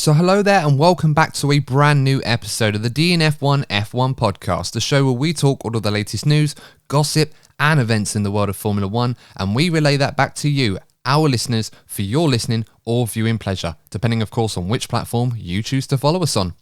So hello there and welcome back to a brand new episode of the DNF1 F1 podcast, the show where we talk all of the latest news, gossip and events in the world of Formula 1, and we relay that back to you, our listeners, for your listening or viewing pleasure, depending of course on which platform you choose to follow us on.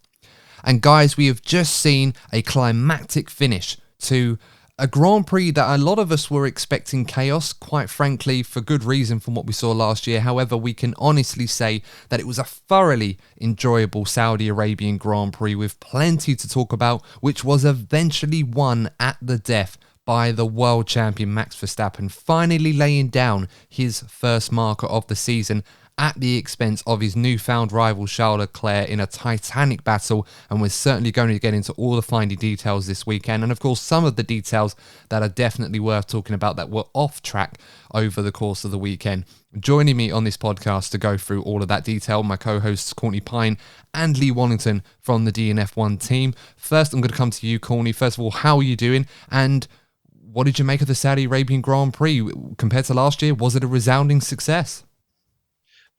And guys, we have just seen a climactic finish to a Grand Prix that a lot of us were expecting chaos, quite frankly, for good reason from what we saw last year. However, we can honestly say that it was a thoroughly enjoyable Saudi Arabian Grand Prix with plenty to talk about, which was eventually won at the death by the World Champion Max Verstappen, finally laying down his first marker of the season at the expense of his newfound rival Charles Leclerc in a titanic battle, and we're certainly going to get into all the finer details this weekend, and of course some of the details that are definitely worth talking about that were off track over the course of the weekend. Joining me on this podcast to go through all of that detail, my co-hosts Courtney Pine and Lee Wallington from the DNF1 team. First, I'm going to come to you, Courtney. First of all, how are you doing, and what did you make of the Saudi Arabian Grand Prix compared to last year? Was it a resounding success?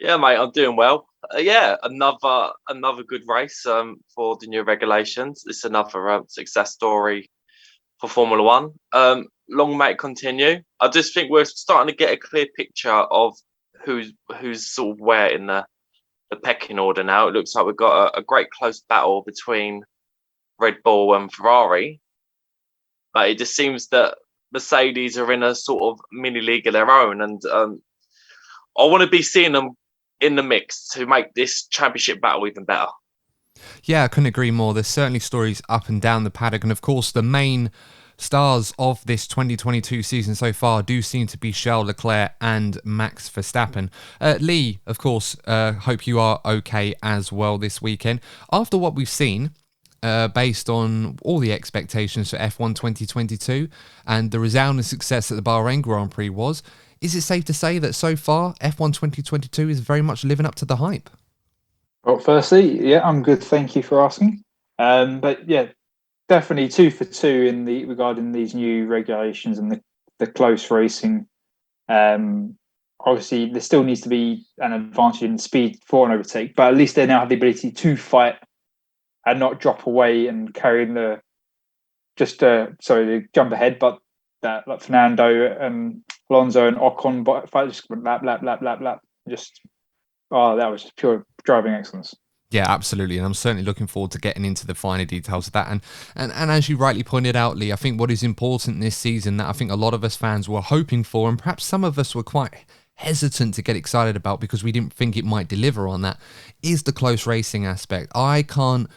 Yeah, mate, I'm doing well. Another good race for the new regulations. It's another success story for Formula One. Long may it continue. I just think we're starting to get a clear picture of who's sort of where in the pecking order now. It looks like we've got a great close battle between Red Bull and Ferrari, but it just seems that Mercedes are in a sort of mini league of their own, and I want to be seeing them in the mix to make this championship battle even better. Yeah, I couldn't agree more. There's certainly stories up and down the paddock, and of course the main stars of this 2022 season so far do seem to be Charles Leclerc and Max Verstappen. Lee, of course, hope you are okay as well this weekend. After what we've seen, based on all the expectations for F1 2022 and the resounding success that the Bahrain Grand Prix was, is it safe to say that so far F1 2022 is very much living up to the hype? Well, firstly, yeah, I'm good. Thank you for asking. But yeah, definitely 2 for 2 regarding these new regulations and the close racing. Obviously, there still needs to be an advantage in speed for an overtake, but at least they now have the ability to fight and not drop away and carry the jump ahead, but that like Fernando and Alonso and Ocon just lap. That was just pure driving excellence. Yeah, absolutely, and I'm certainly looking forward to getting into the finer details of that. And as you rightly pointed out, Lee, I think what is important this season that I think a lot of us fans were hoping for, and perhaps some of us were quite hesitant to get excited about because we didn't think it might deliver on that, is the close racing aspect. I can't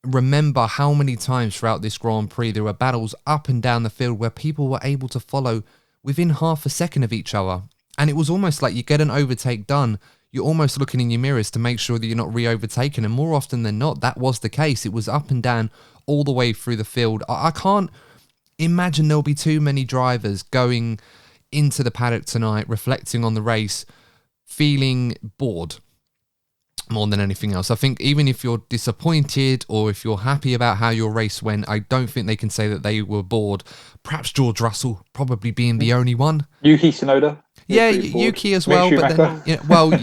remember how many times throughout this Grand Prix there were battles up and down the field where people were able to follow within half a second of each other, and it was almost like you get an overtake done, you're almost looking in your mirrors to make sure that you're not re-overtaken, and more often than not that was the case. It was up and down all the way through the field. I can't imagine there'll be too many drivers going into the paddock tonight reflecting on the race feeling bored more than anything else. I think even if you're disappointed or if you're happy about how your race went, I don't think they can say that they were bored. Perhaps George Russell probably being the only one. Yuki Tsunoda. Yeah, Yuki as well. But then, well, I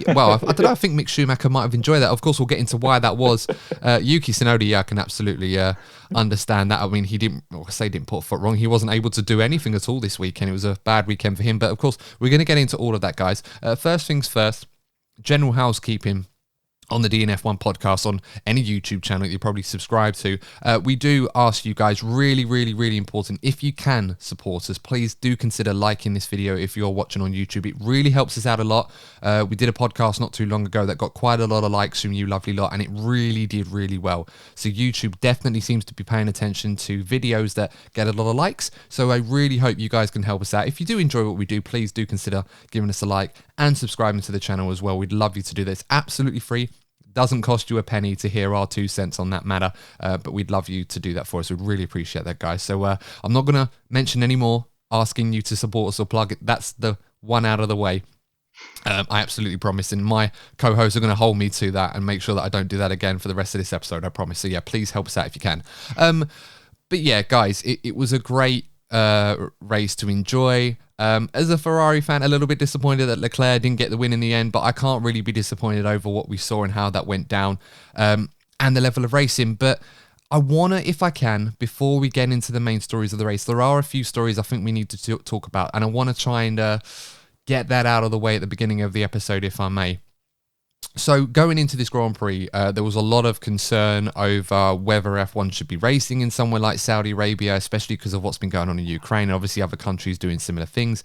don't know. I think Mick Schumacher might have enjoyed that. Of course, we'll get into why that was. Yuki Tsunoda, yeah, I can absolutely understand that. I mean, he didn't put a foot wrong. He wasn't able to do anything at all this weekend. It was a bad weekend for him. But of course, we're going to get into all of that, guys. First things first, general housekeeping. On the DNF1 podcast, on any YouTube channel that you probably subscribe to, we do ask you guys, really, really, really important, if you can support us, please do consider liking this video if you're watching on YouTube. It really helps us out a lot. We did a podcast not too long ago that got quite a lot of likes from you lovely lot, and it really did really well. So YouTube definitely seems to be paying attention to videos that get a lot of likes. So I really hope you guys can help us out. If you do enjoy what we do, please do consider giving us a like and subscribing to the channel as well. We'd love you to do this. Absolutely free. Doesn't cost you a penny to hear our 2 cents on that matter, but we'd love you to do that for us. We'd really appreciate that, guys. So I'm not going to mention any more asking you to support us or plug it. That's the one out of the way. I absolutely promise, and my co-hosts are going to hold me to that and make sure that I don't do that again for the rest of this episode, I promise. So yeah, please help us out if you can. But yeah, guys, it was a great race to enjoy. As a Ferrari fan, a little bit disappointed that Leclerc didn't get the win in the end, but I can't really be disappointed over what we saw and how that went down, and the level of racing. But I want to, if I can, before we get into the main stories of the race, there are a few stories I think we need to talk about, and I want to try and get that out of the way at the beginning of the episode, if I may. So going into this Grand Prix, there was a lot of concern over whether F1 should be racing in somewhere like Saudi Arabia, especially because of what's been going on in Ukraine, and obviously other countries doing similar things.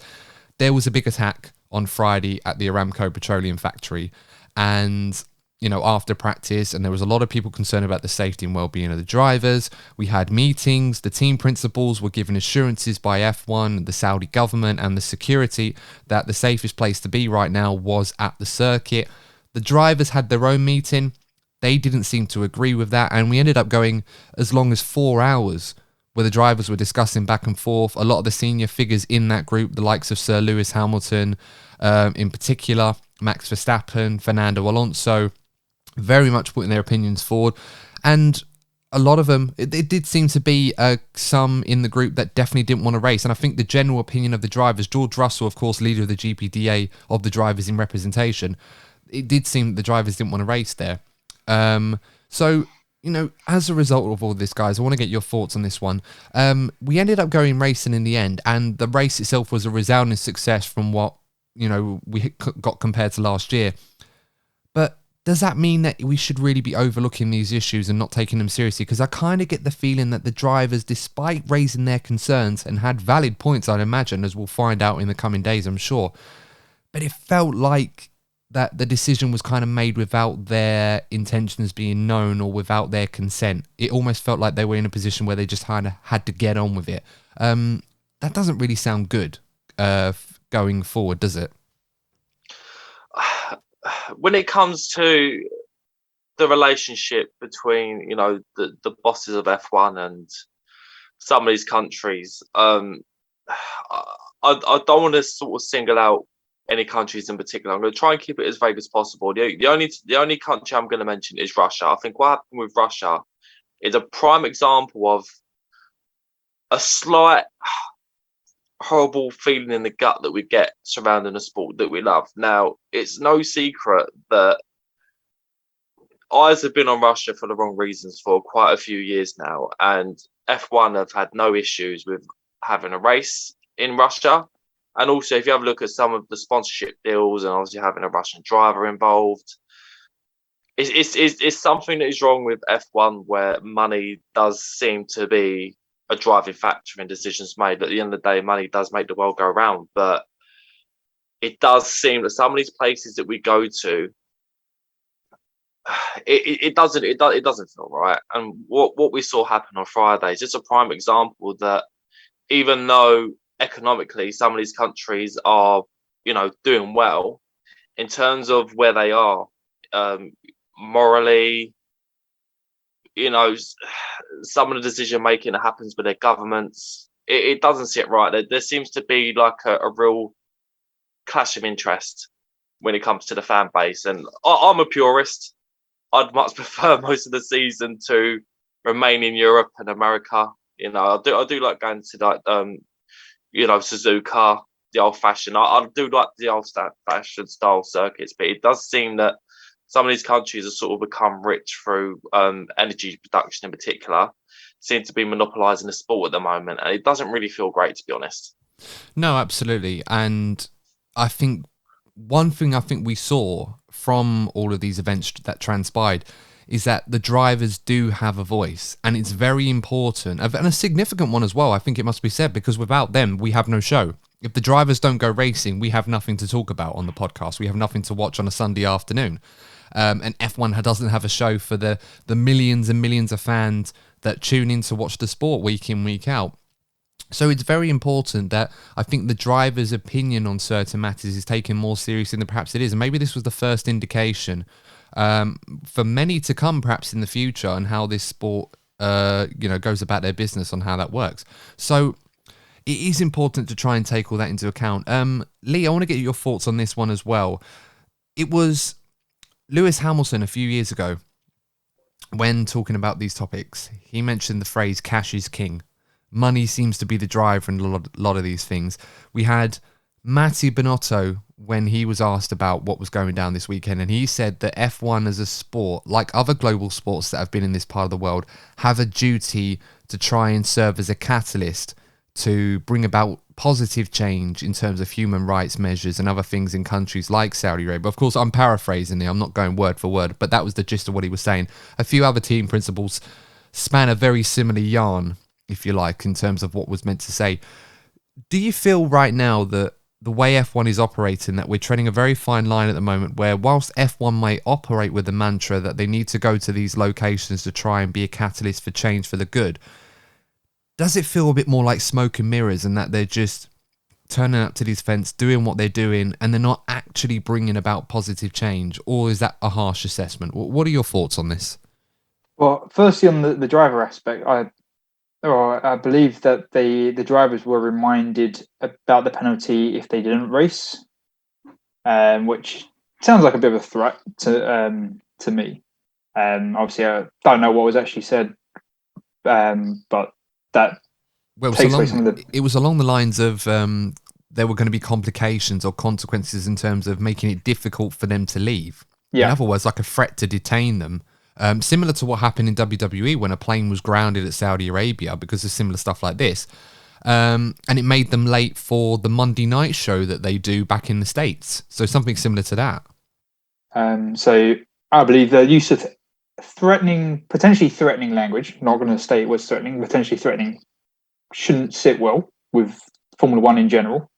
There was a big attack on Friday at the Aramco petroleum factory, and after practice, and there was a lot of people concerned about the safety and well-being of the drivers. We had meetings, the team principals were given assurances by F1, the Saudi government, and the security that the safest place to be right now was at the circuit. The drivers had their own meeting. They didn't seem to agree with that, and we ended up going as long as 4 hours where the drivers were discussing back and forth. A lot of the senior figures in that group, the likes of Sir Lewis Hamilton, in particular, Max Verstappen, Fernando Alonso, very much putting their opinions forward. And a lot of them, it did seem to be some in the group that definitely didn't want to race. And I think the general opinion of the drivers, George Russell, of course, leader of the GPDA of the drivers in representation, it did seem that the drivers didn't want to race there. So, as a result of all this, guys, I want to get your thoughts on this one. We ended up going racing in the end, and the race itself was a resounding success from what, we got compared to last year. But does that mean that we should really be overlooking these issues and not taking them seriously? Because I kind of get the feeling that the drivers, despite raising their concerns and had valid points, I'd imagine, as we'll find out in the coming days, I'm sure, but it felt like that the decision was kind of made without their intentions being known or without their consent. It almost felt like they were in a position where they just kind of had to get on with it. That doesn't really sound good going forward, does it? When it comes to the relationship between, the bosses of F1 and some of these countries, I don't want to sort of single out any countries in particular. I'm going to try and keep it as vague as possible. The only country I'm going to mention is Russia. I think what happened with Russia is a prime example of a slight horrible feeling in the gut that we get surrounding a sport that we love. Now, it's no secret that eyes have been on Russia for the wrong reasons for quite a few years now, and F1 have had no issues with having a race in Russia. And also, if you have a look at some of the sponsorship deals and obviously having a Russian driver involved, it's something that is wrong with F1, where money does seem to be a driving factor in decisions made. At the end of the day, money does make the world go round. But it does seem that some of these places that we go to, it doesn't feel right. And what we saw happen on Friday is just a prime example that even though economically some of these countries are doing well, in terms of where they are morally, some of the decision making that happens with their governments, it doesn't sit right. There seems to be like a real clash of interest when it comes to the fan base, and I'm a purist. I'd much prefer most of the season to remain in Europe and America. I do like going to like Suzuka, the old-fashioned. I do like the old-fashioned style circuits, but it does seem that some of these countries have sort of become rich through energy production in particular, seem to be monopolising the sport at the moment, and it doesn't really feel great, to be honest. No, absolutely. And I think one thing we saw from all of these events that transpired is that the drivers do have a voice, and it's very important, and a significant one as well, I think it must be said, because without them, we have no show. If the drivers don't go racing, we have nothing to talk about on the podcast. We have nothing to watch on a Sunday afternoon. And F1 doesn't have a show for the millions and millions of fans that tune in to watch the sport week in, week out. So it's very important that I think the driver's opinion on certain matters is taken more seriously than perhaps it is. And maybe this was the first indication for many to come perhaps in the future on how this sport goes about their business, on how that works. So it is important to try and take all that into account. Lee, I want to get your thoughts on this one as well. It was Lewis Hamilton a few years ago, when talking about these topics, he mentioned the phrase "cash is king." money seems to be the driver in a lot of these things. We had Matty Binotto when he was asked about what was going down this weekend, and he said that F1 as a sport, like other global sports that have been in this part of the world, have a duty to try and serve as a catalyst to bring about positive change in terms of human rights measures and other things in countries like Saudi Arabia. Of course, I'm paraphrasing here, I'm not going word for word, but that was the gist of what he was saying. A few other team principals span a very similar yarn, if you like, in terms of what was meant to say. Do you feel right now that the way F1 is operating, that we're treading a very fine line at the moment, where whilst F1 may operate with the mantra that they need to go to these locations to try and be a catalyst for change for the good, does it feel a bit more like smoke and mirrors, and that they're just turning up to these events, doing what they're doing, and they're not actually bringing about positive change? Or is that a harsh assessment? What are your thoughts on this? Well, firstly, on the driver aspect, I believe that the drivers were reminded about the penalty if they didn't race, which sounds like a bit of a threat to me. Obviously, I don't know what was actually said, but that takes away some of the... It was along the lines of there were going to be complications or consequences in terms of making it difficult for them to leave. Yeah. In other words, like a threat to detain them. Similar to what happened in WWE when a plane was grounded at Saudi Arabia because of similar stuff like this. And it made them late for the Monday night show that they do back in the States. So something similar to that. So I believe the use of potentially threatening language, not going to state what's threatening, potentially threatening, shouldn't sit well with Formula One in general.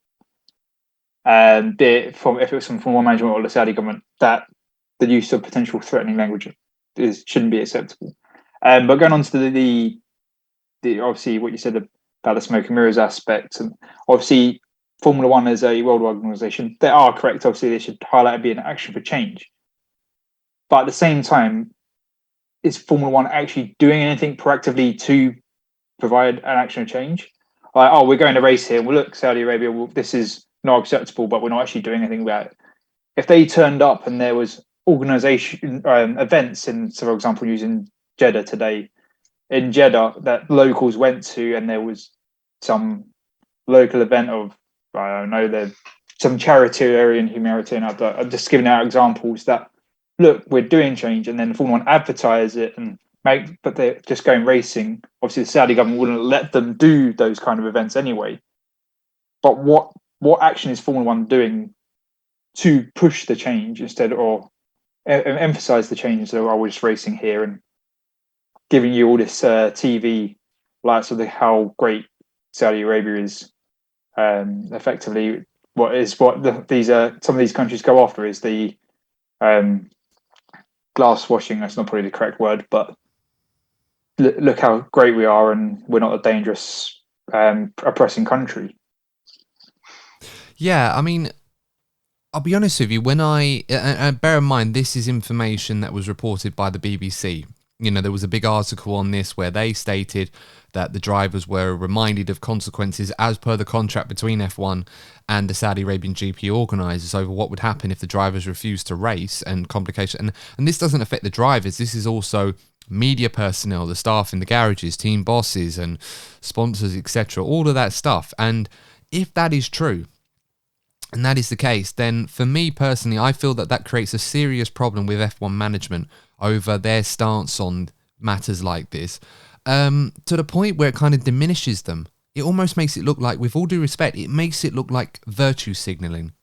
If it was from Formula One management or the Saudi government, that the use of potential threatening language shouldn't be acceptable. But going on to the obviously what you said about the smoke and mirrors aspect, and obviously Formula One as a worldwide organisation, they are correct. Obviously, they should highlight and be an action for change. But at the same time, is Formula One actually doing anything proactively to provide an action of change? Like, oh, we're going to race here. Well, look, Saudi Arabia, this is not acceptable, but we're not actually doing anything about it. If they turned up and there was organisation events in, so for example, using Jeddah today, in Jeddah that locals went to, and there was some local event of, I don't know, there's some humanitarian, I'm just giving out examples that, look, we're doing change, and then Formula One advertise it and but they're just going racing. Obviously, the Saudi government wouldn't let them do those kind of events anyway. But what action is Formula One doing to push the change instead, or emphasize the change instead of, oh, we're just racing here and giving you all this TV lights of how great Saudi Arabia is? Effectively, some of these countries go after is the glass washing. That's not probably the correct word, but look how great we are, and we're not a dangerous, oppressing country. Yeah, I mean, I'll be honest with you. When bear in mind, this is information that was reported by the BBC. You know, there was a big article on this where they stated that the drivers were reminded of consequences as per the contract between F1 and the Saudi Arabian GP organisers over what would happen if the drivers refused to race, and complication. And this doesn't affect the drivers. This is also media personnel, the staff in the garages, team bosses and sponsors, etc. All of that stuff. And if that is true, and that is the case, then for me personally, I feel that creates a serious problem with F1 management over their stance on matters like this, to the point where it kind of diminishes them. It almost makes it look like, with all due respect, it makes it look like virtue signalling.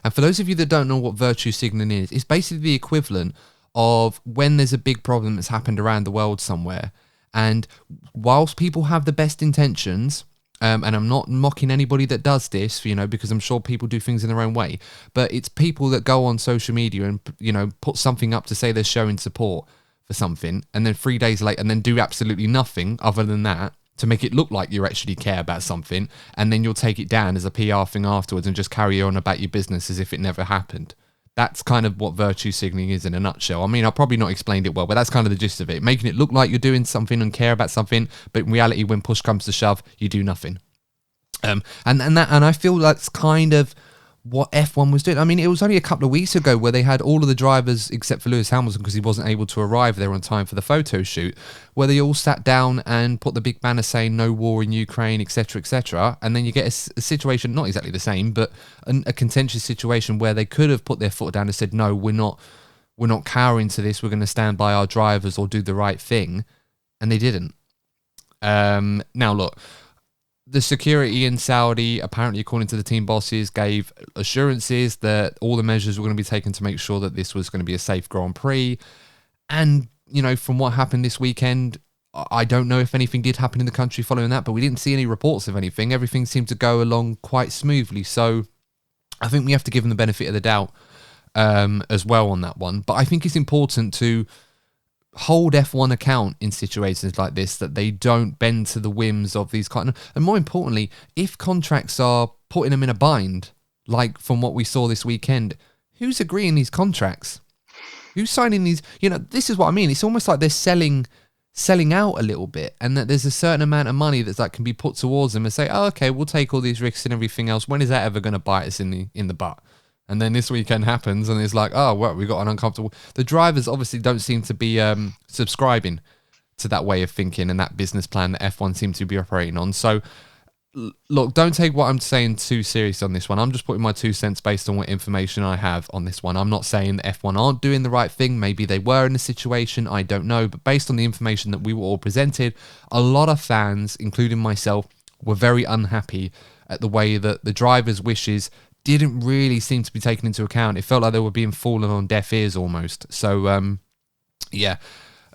And for those of you that don't know what virtue signalling is, it's basically the equivalent of when there's a big problem that's happened around the world somewhere, and whilst people have the best intentions, and I'm not mocking anybody that does this, you know, because I'm sure people do things in their own way, but it's people that go on social media and, you know, put something up to say they're showing support for something, and then 3 days later, and then do absolutely nothing other than that to make it look like you actually care about something, and then you'll take it down as a PR thing afterwards and just carry on about your business as if it never happened. That's kind of what virtue signaling is in a nutshell. I mean, I've probably not explained it well, but that's kind of the gist of it. Making it look like you're doing something and care about something, but in reality, when push comes to shove, you do nothing. And I feel that's kind of what F1 was doing. I mean, it was only a couple of weeks ago where they had all of the drivers, except for Lewis Hamilton, because he wasn't able to arrive there on time for the photo shoot, where they all sat down and put the big banner saying no war in Ukraine, etc., etc. And then you get a situation, not exactly the same, but a contentious situation where they could have put their foot down and said, no, we're not cowering to this. We're going to stand by our drivers or do the right thing. And they didn't. Now, look, the security in Saudi, apparently, according to the team bosses, gave assurances that all the measures were going to be taken to make sure that this was going to be a safe Grand Prix. And, you know, from what happened this weekend, I don't know if anything did happen in the country following that, but we didn't see any reports of anything. Everything seemed to go along quite smoothly. So I think we have to give them the benefit of the doubt as well on that one. But I think it's important to hold F1 account in situations like this, that they don't bend to the whims of these kind of, and more importantly, if contracts are putting them in a bind, like from what we saw this weekend, who's agreeing these contracts? Who's signing these? You know, this is what I mean. It's almost like they're selling out a little bit, and that there's a certain amount of money that's like can be put towards them and say, oh, okay, we'll take all these risks and everything else. When is that ever going to bite us in the butt? And then this weekend happens, and it's like, oh, well, we got an uncomfortable... The drivers obviously don't seem to be subscribing to that way of thinking and that business plan that F1 seems to be operating on. So, look, don't take what I'm saying too serious on this one. I'm just putting my 2 cents based on what information I have on this one. I'm not saying that F1 aren't doing the right thing. Maybe they were in a situation, I don't know. But based on the information that we were all presented, a lot of fans, including myself, were very unhappy at the way that the drivers' wishes didn't really seem to be taken into account. It felt like they were being fallen on deaf ears almost. So, yeah.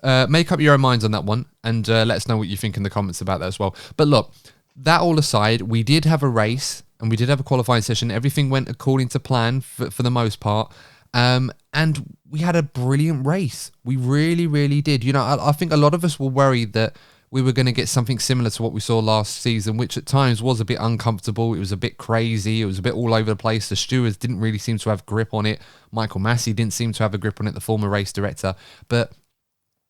Make up your own minds on that one, and let us know what you think in the comments about that as well. But look, that all aside, we did have a race, and we did have a qualifying session. Everything went according to plan for the most part. And we had a brilliant race. We really, really did. You know, I think a lot of us were worried that we were going to get something similar to what we saw last season, which at times was a bit uncomfortable. It was a bit crazy. It was a bit all over the place. The stewards didn't really seem to have grip on it. Michael Massey didn't seem to have a grip on it, the former race director. But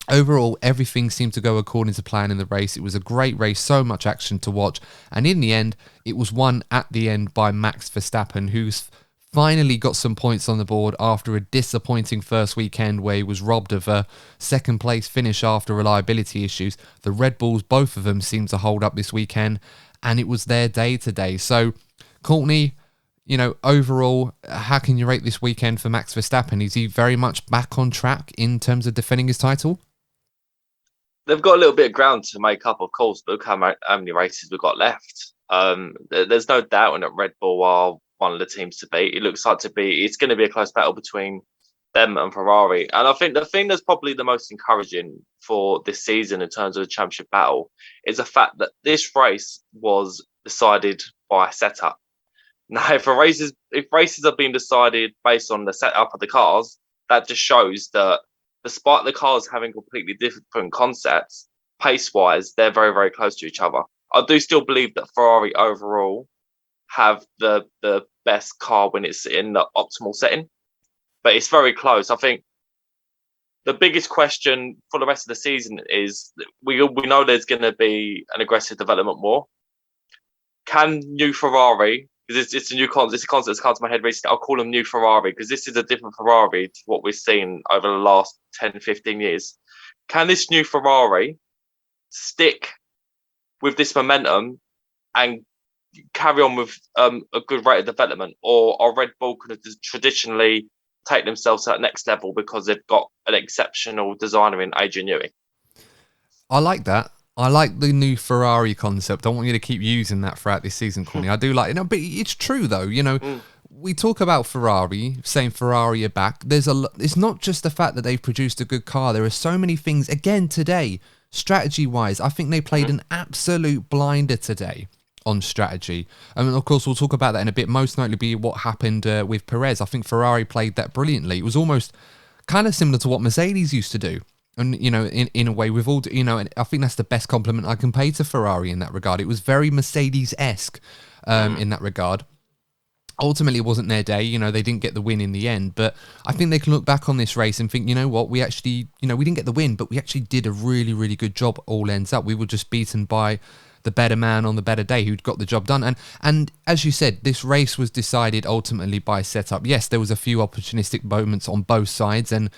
overall, everything seemed to go according to plan in the race. It was a great race, so much action to watch. And in the end, it was won at the end by Max Verstappen, who's finally got some points on the board after a disappointing first weekend where he was robbed of a second place finish after reliability issues. The Red Bulls, both of them, seemed to hold up this weekend, and it was their day today. So, Courtney, you know, overall, how can you rate this weekend for Max Verstappen? Is he very much back on track in terms of defending his title? They've got a little bit of ground to make up, of course, but look how many races we've got left. There's no doubt that Red Bull are one of the teams to beat. It looks like it's going to be a close battle between them and Ferrari. And I think the thing that's probably the most encouraging for this season in terms of the championship battle is the fact that this race was decided by setup. Now, if races are being decided based on the setup of the cars, that just shows that despite the cars having completely different concepts, pace-wise, they're very, very close to each other. I do still believe that Ferrari overall have the best car when it's in the optimal setting, but it's very close. I think the biggest question for the rest of the season is we know there's going to be an aggressive development war. Can new Ferrari, because it's a new concept, it's a concept that's come to my head recently, I'll call them new Ferrari because this is a different Ferrari to what we've seen over the last 10, 15 years. Can this new Ferrari stick with this momentum and carry on with a good rate of development, or are Red Bull going to traditionally take themselves to that next level because they've got an exceptional designer in Adrian Newey? I like that. I like the new Ferrari concept. I want you to keep using that throughout this season, Courtney. I do like it. No, but it's true though. You know, we talk about Ferrari, saying Ferrari are back. It's not just the fact that they've produced a good car. There are so many things. Again today, strategy-wise, I think they played an absolute blinder today on strategy. And of course, we'll talk about that in a bit, most notably what happened with Perez. I think Ferrari played that brilliantly. It was almost kind of similar to what Mercedes used to do. And, you know, in a way, we've all, you know, and I think that's the best compliment I can pay to Ferrari in that regard. It was very Mercedes-esque in that regard. Ultimately, it wasn't their day. You know, they didn't get the win in the end. But I think they can look back on this race and think, you know what, we actually, you know, we didn't get the win, but we actually did a really, really good job all ends up. We were just beaten by the better man on the better day who'd got the job done. And as you said, this race was decided ultimately by setup. Yes, there was a few opportunistic moments on both sides, and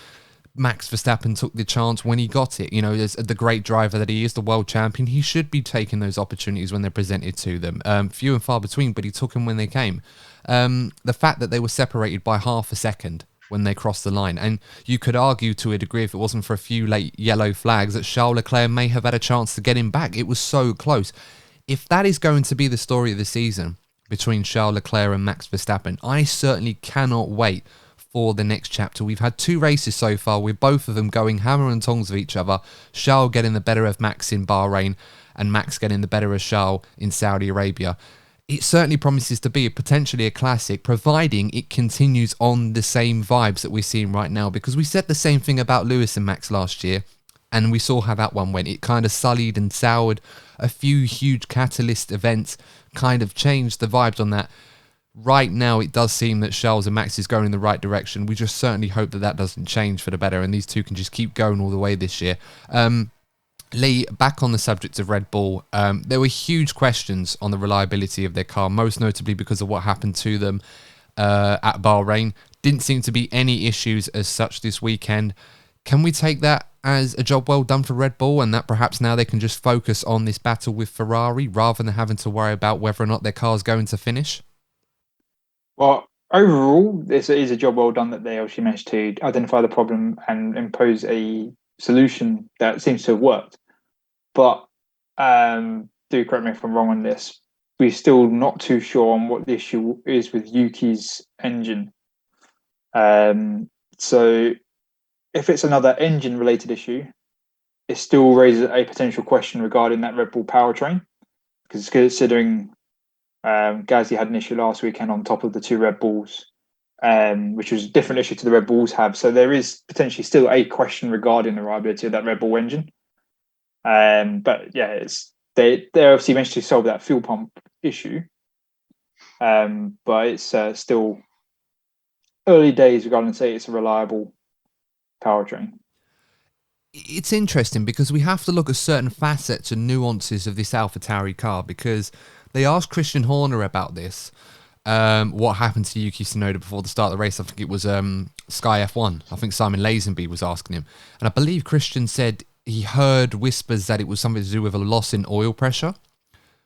Max Verstappen took the chance when he got it. You know, as the great driver that he is, the world champion, he should be taking those opportunities when they're presented to them. Few and far between, but he took them when they came. The fact that they were separated by half a second when they crossed the line, and you could argue to a degree, if it wasn't for a few late yellow flags, that Charles Leclerc may have had a chance to get him back. It was so close. If that is going to be the story of the season between Charles Leclerc and Max Verstappen, I certainly cannot wait for the next chapter. We've had 2 races so far, with both of them going hammer and tongs of each other. Charles getting the better of Max in Bahrain, and Max getting the better of Charles in Saudi Arabia. It certainly promises to be potentially a classic, providing it continues on the same vibes that we're seeing right now, because we said the same thing about Lewis and Max last year, and we saw how that one went. It kind of sullied and soured. A few huge catalyst events kind of changed the vibes on that. Right now, it does seem that Charles and Max is going in the right direction. We just certainly hope that that doesn't change for the better, and these two can just keep going all the way this year. Lee, back on the subject of Red Bull, there were huge questions on the reliability of their car, most notably because of what happened to them at Bahrain. Didn't seem to be any issues as such this weekend. Can we take that as a job well done for Red Bull, and that perhaps now they can just focus on this battle with Ferrari rather than having to worry about whether or not their car's going to finish? Well, overall, this is a job well done that they actually managed to identify the problem and impose a solution that seems to have worked. But do correct me if I'm wrong on this. We're still not too sure on what the issue is with Yuki's engine. So if it's another engine-related issue, it still raises a potential question regarding that Red Bull powertrain, because considering Gasly had an issue last weekend on top of the 2 Red Bulls, which was a different issue to the Red Bulls have. So there is potentially still a question regarding the reliability of that Red Bull engine. But yeah, they obviously managed to solve that fuel pump issue. But it's still early days regarding to say it's a reliable powertrain. It's interesting because we have to look at certain facets and nuances of this AlphaTauri car, because they asked Christian Horner about this. What happened to Yuki Tsunoda before the start of the race? I think it was Sky F1. I think Simon Lazenby was asking him. And I believe Christian said he heard whispers that it was something to do with a loss in oil pressure,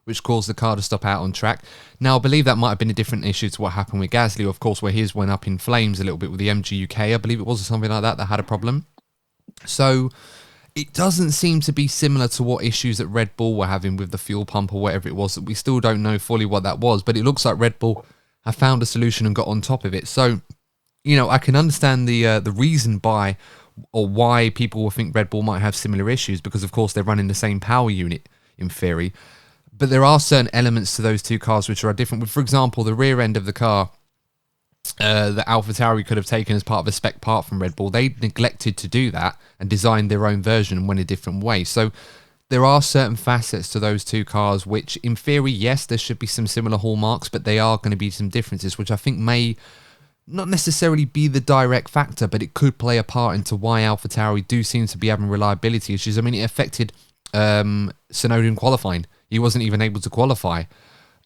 which caused the car to stop out on track. Now, I believe that might have been a different issue to what happened with Gasly, of course, where his went up in flames a little bit with the MG UK. I believe it was something like that had a problem. So it doesn't seem to be similar to what issues that Red Bull were having with the fuel pump or whatever it was. We still don't know fully what that was, but it looks like Red Bull have found a solution and got on top of it. So, you know, I can understand the reason why people will think Red Bull might have similar issues, because of course they're running the same power unit in theory. But there are certain elements to those two cars which are different. For example, the rear end of the car, that AlphaTauri could have taken as part of a spec part from Red Bull. They neglected to do that and designed their own version and went a different way. So there are certain facets to those two cars which, in theory, yes, there should be some similar hallmarks, but they are going to be some differences, which I think may not necessarily be the direct factor, but it could play a part into why AlphaTauri do seem to be having reliability issues. I mean, it affected Tsunoda in qualifying. He wasn't even able to qualify.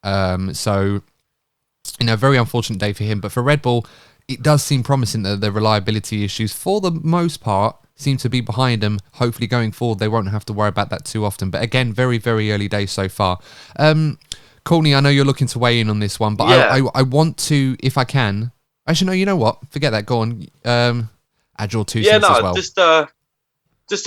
So, you know, very unfortunate day for him. But for Red Bull, it does seem promising that the reliability issues, for the most part, seem to be behind them. Hopefully going forward, they won't have to worry about that too often. But again, very, very early days so far. Courtney, I know you're looking to weigh in on this one, but yeah. I want to, if I can... Actually, no, you know what? Forget that. Go on. Add your 2 cents as well.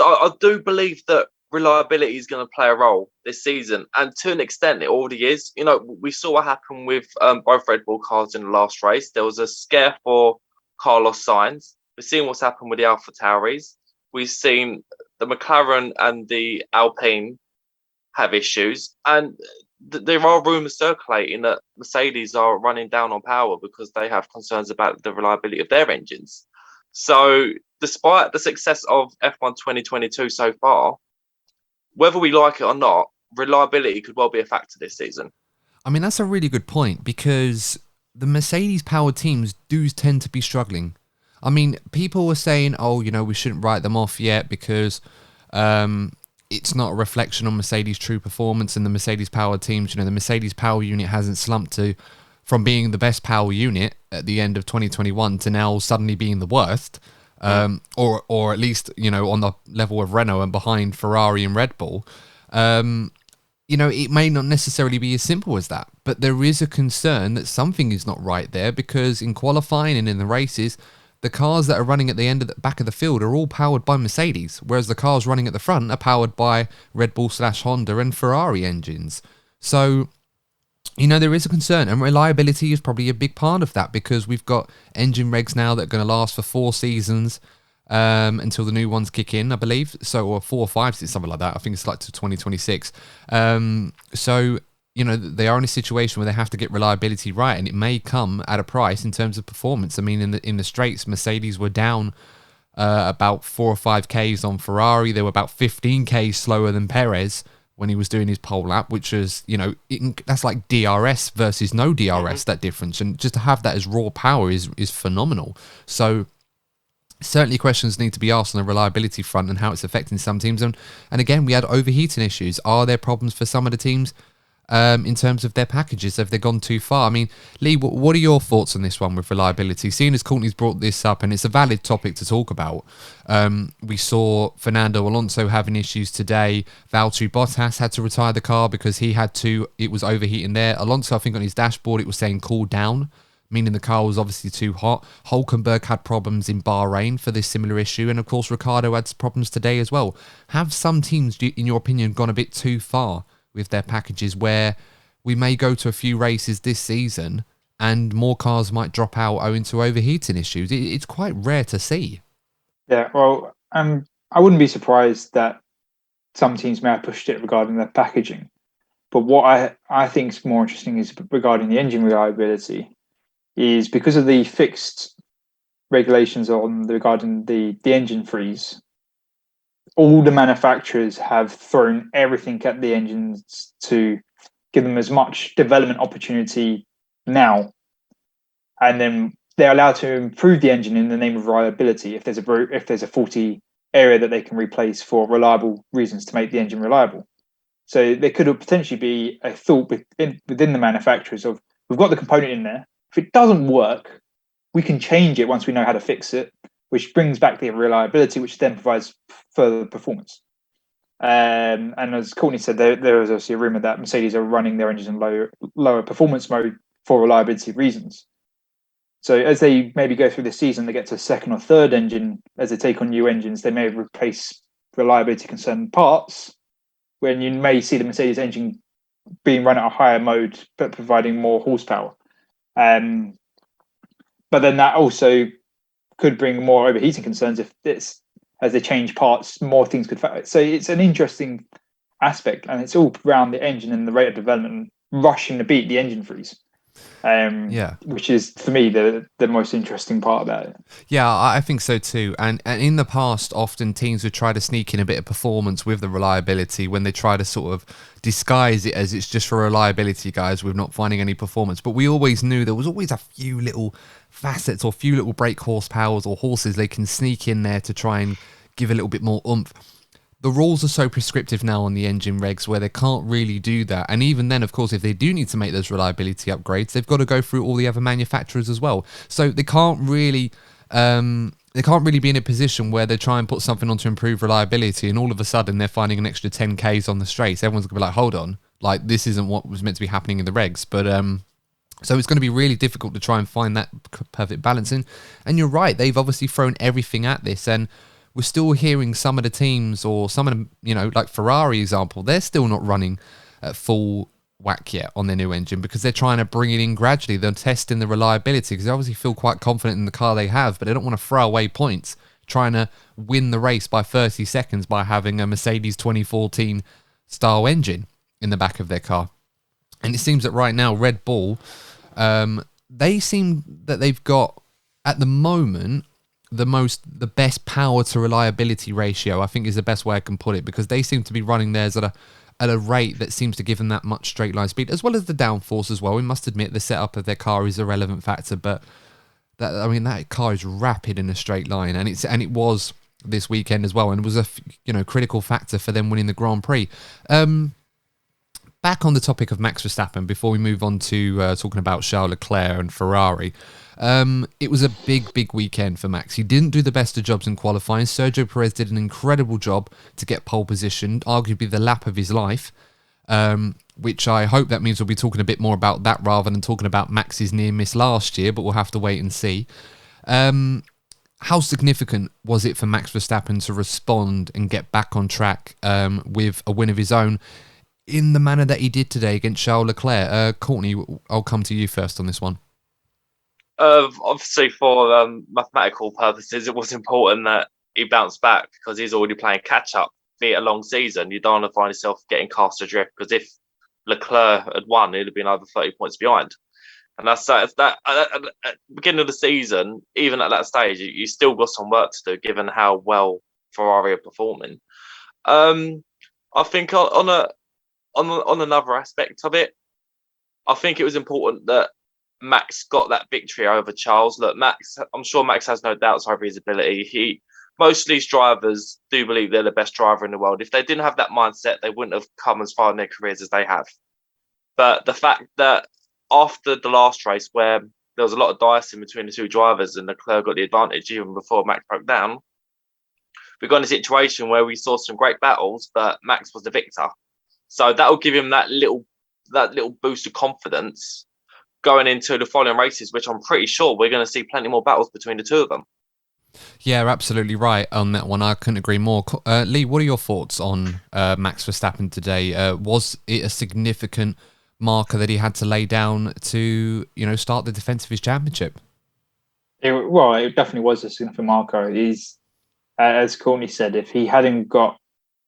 I do believe that reliability is going to play a role this season, and to an extent, it already is. You know, we saw what happened with both Red Bull cars in the last race. There was a scare for Carlos Sainz. We've seen what's happened with the AlphaTauris. We've seen the McLaren and the Alpine have issues, and there are rumours circulating that Mercedes are running down on power because they have concerns about the reliability of their engines. So despite the success of F1 2022 so far, whether we like it or not, reliability could well be a factor this season. I mean, that's a really good point, because the Mercedes-powered teams do tend to be struggling. I mean, people were saying, oh, you know, we shouldn't write them off yet because it's not a reflection on Mercedes' true performance and the Mercedes power teams. The Mercedes power unit hasn't slumped from being the best power unit at the end of 2021 to now suddenly being the worst, or at least, on the level of Renault and behind Ferrari and Red Bull. It may not necessarily be as simple as that, but there is a concern that something is not right there, because in qualifying and in the races, the cars that are running at the back of the field are all powered by Mercedes, whereas the cars running at the front are powered by Red Bull/Honda and Ferrari engines. So, there is a concern, and reliability is probably a big part of that, because we've got engine regs now that are going to last for 4 seasons until the new ones kick in, I believe. So, or 4 or 5 seasons, something like that. I think it's like to 2026. They are in a situation where they have to get reliability right, and it may come at a price in terms of performance. I mean, in the straights, Mercedes were down about 4 or 5 Ks on Ferrari. They were about 15 Ks slower than Perez when he was doing his pole lap, which is, that's like DRS versus no DRS, that difference. And just to have that as raw power is phenomenal. So certainly questions need to be asked on the reliability front and how it's affecting some teams. And again, we had overheating issues. Are there problems for some of the teams in terms of their packages? Have they gone too far? I mean, Lee, what are your thoughts on this one with reliability? Seeing as Courtney's brought this up, and it's a valid topic to talk about. We saw Fernando Alonso having issues today. Valtteri Bottas had to retire the car because it was overheating there. Alonso, I think on his dashboard, it was saying cool down, meaning the car was obviously too hot. Hülkenberg had problems in Bahrain for this similar issue. And of course, Ricciardo had problems today as well. Have some teams, in your opinion, gone a bit too far with their packages, where we may go to a few races this season and more cars might drop out owing to overheating issues? It's quite rare to see. Yeah, well, I wouldn't be surprised that some teams may have pushed it regarding their packaging. But what I think is more interesting is regarding the engine reliability, is because of the fixed regulations regarding the engine freeze. All the manufacturers have thrown everything at the engines to give them as much development opportunity now, and then they're allowed to improve the engine in the name of reliability if there's a faulty area that they can replace for reliable reasons to make the engine reliable. So there could potentially be a thought within the manufacturers of, we've got the component in there. If it doesn't work, we can change it once we know how to fix it, which brings back the reliability, which then provides further performance. And as Courtney said, there is obviously a rumor that Mercedes are running their engines in lower performance mode for reliability reasons. So as they maybe go through the season, they get to a second or third engine, as they take on new engines, they may replace reliability concerned parts, when you may see the Mercedes engine being run at a higher mode, but providing more horsepower. But then that also could bring more overheating concerns if as they change parts, more things could factor. So it's an interesting aspect, and it's all around the engine and the rate of development rushing to beat the engine freeze. Which is, for me, the most interesting part about it. Yeah, I think so too. And in the past, often teams would try to sneak in a bit of performance with the reliability when they try to sort of disguise it as it's just for reliability, guys, with not finding any performance. But we always knew there was always a few little facets or few little brake horsepowers or horses they can sneak in there to try and give a little bit more oomph. The rules are so prescriptive now on the engine regs where they can't really do that. And even then, of course, if they do need to make those reliability upgrades, they've got to go through all the other manufacturers as well. So they can't really be in a position where they try and put something on to improve reliability and all of a sudden they're finding an extra 10 Ks on the straights. Everyone's going to be like, hold on, like this isn't what was meant to be happening in the regs. But so it's going to be really difficult to try and find that perfect balance. And you're right, they've obviously thrown everything at this, and we're still hearing some of the teams, or some of them, like Ferrari example, they're still not running at full whack yet on their new engine because they're trying to bring it in gradually. They're testing the reliability because they obviously feel quite confident in the car they have, but they don't want to throw away points trying to win the race by 30 seconds by having a Mercedes 2014 style engine in the back of their car. And it seems that right now, Red Bull, they seem that they've got, at the moment, the best power to reliability ratio, I think is the best way I can put it, because they seem to be running theirs at a rate that seems to give them that much straight line speed, as well as the downforce as well. We must admit the setup of their car is a relevant factor, but that car is rapid in a straight line, and it was this weekend as well, and was a critical factor for them winning the Grand Prix. Back on the topic of Max Verstappen, before we move on to talking about Charles Leclerc and Ferrari, it was a big weekend for Max. He didn't do the best of jobs in qualifying. Sergio Perez did an incredible job to get pole position, arguably the lap of his life, which I hope that means we'll be talking a bit more about that rather than talking about Max's near miss last year, but we'll have to wait and see. How significant was it for Max Verstappen to respond and get back on track with a win of his own in the manner that he did today against Charles Leclerc? Courtney, I'll come to you first on this one. Obviously, for mathematical purposes, it was important that he bounced back because he's already playing catch-up, be it a long season. You don't want to find yourself getting cast adrift, because if Leclerc had won, he'd have been over 30 points behind. And that's that. At the beginning of the season, even at that stage, you still got some work to do, given how well Ferrari are performing. I think on another aspect of it, I think it was important that Max got that victory over Charles. Look, I'm sure Max has no doubts over his ability. Most of these drivers do believe they're the best driver in the world. If they didn't have that mindset, they wouldn't have come as far in their careers as they have. But the fact that after the last race, where there was a lot of dice in between the two drivers and Leclerc got the advantage even before Max broke down, we got in a situation where we saw some great battles, but Max was the victor. So that will give him that little boost of confidence going into the following races, which I'm pretty sure we're going to see plenty more battles between the two of them. Yeah, absolutely right on that one. I couldn't agree more. Lee, what are your thoughts on Max Verstappen today? Was it a significant marker that he had to lay down to, start the defence of his championship? It definitely was a significant marker. He's, as Courtney said, if he hadn't got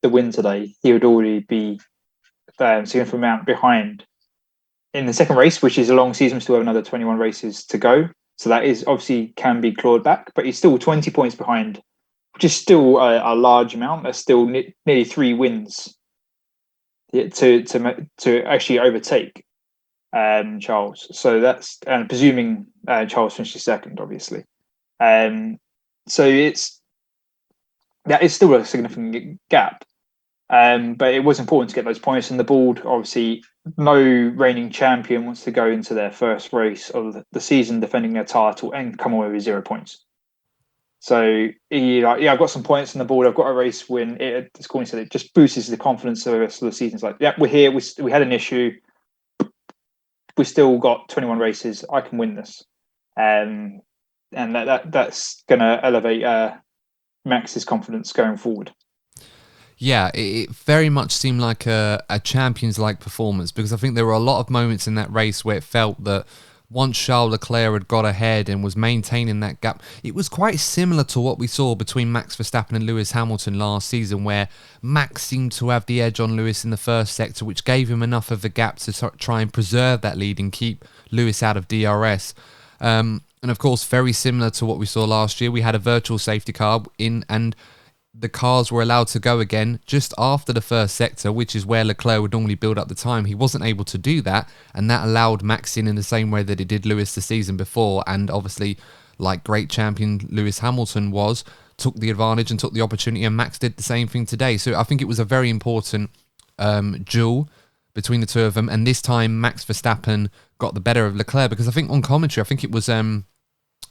the win today, he would already be a significant amount behind in the second race, which is a long season. We still have another 21 races to go. So that is obviously can be clawed back, but he's still 20 points behind, which is still a large amount. That's still nearly 3 wins to actually overtake Charles. So that's presuming Charles finishes second, obviously. So that is still a significant gap. But it was important to get those points on the board. Obviously, no reigning champion wants to go into their first race of the season defending their title and come away with 0 points. So, I've got some points on the board. I've got a race win. As Courtney said, it just boosts the confidence of the rest of the season. It's like, yeah, we're here. We had an issue. We still got 21 races. I can win this. And that's going to elevate Max's confidence going forward. Yeah, it very much seemed like a champions-like performance, because I think there were a lot of moments in that race where it felt that once Charles Leclerc had got ahead and was maintaining that gap, it was quite similar to what we saw between Max Verstappen and Lewis Hamilton last season, where Max seemed to have the edge on Lewis in the first sector, which gave him enough of a gap to try and preserve that lead and keep Lewis out of DRS. And of course, very similar to what we saw last year, we had a virtual safety car in, and the cars were allowed to go again just after the first sector, which is where Leclerc would normally build up the time. He wasn't able to do that, and that allowed Max in the same way that it did Lewis the season before. And obviously, like great champion Lewis Hamilton took the advantage and took the opportunity, and Max did the same thing today. So I think it was a very important duel between the two of them, and this time Max Verstappen got the better of Leclerc, because I think on commentary, I think it was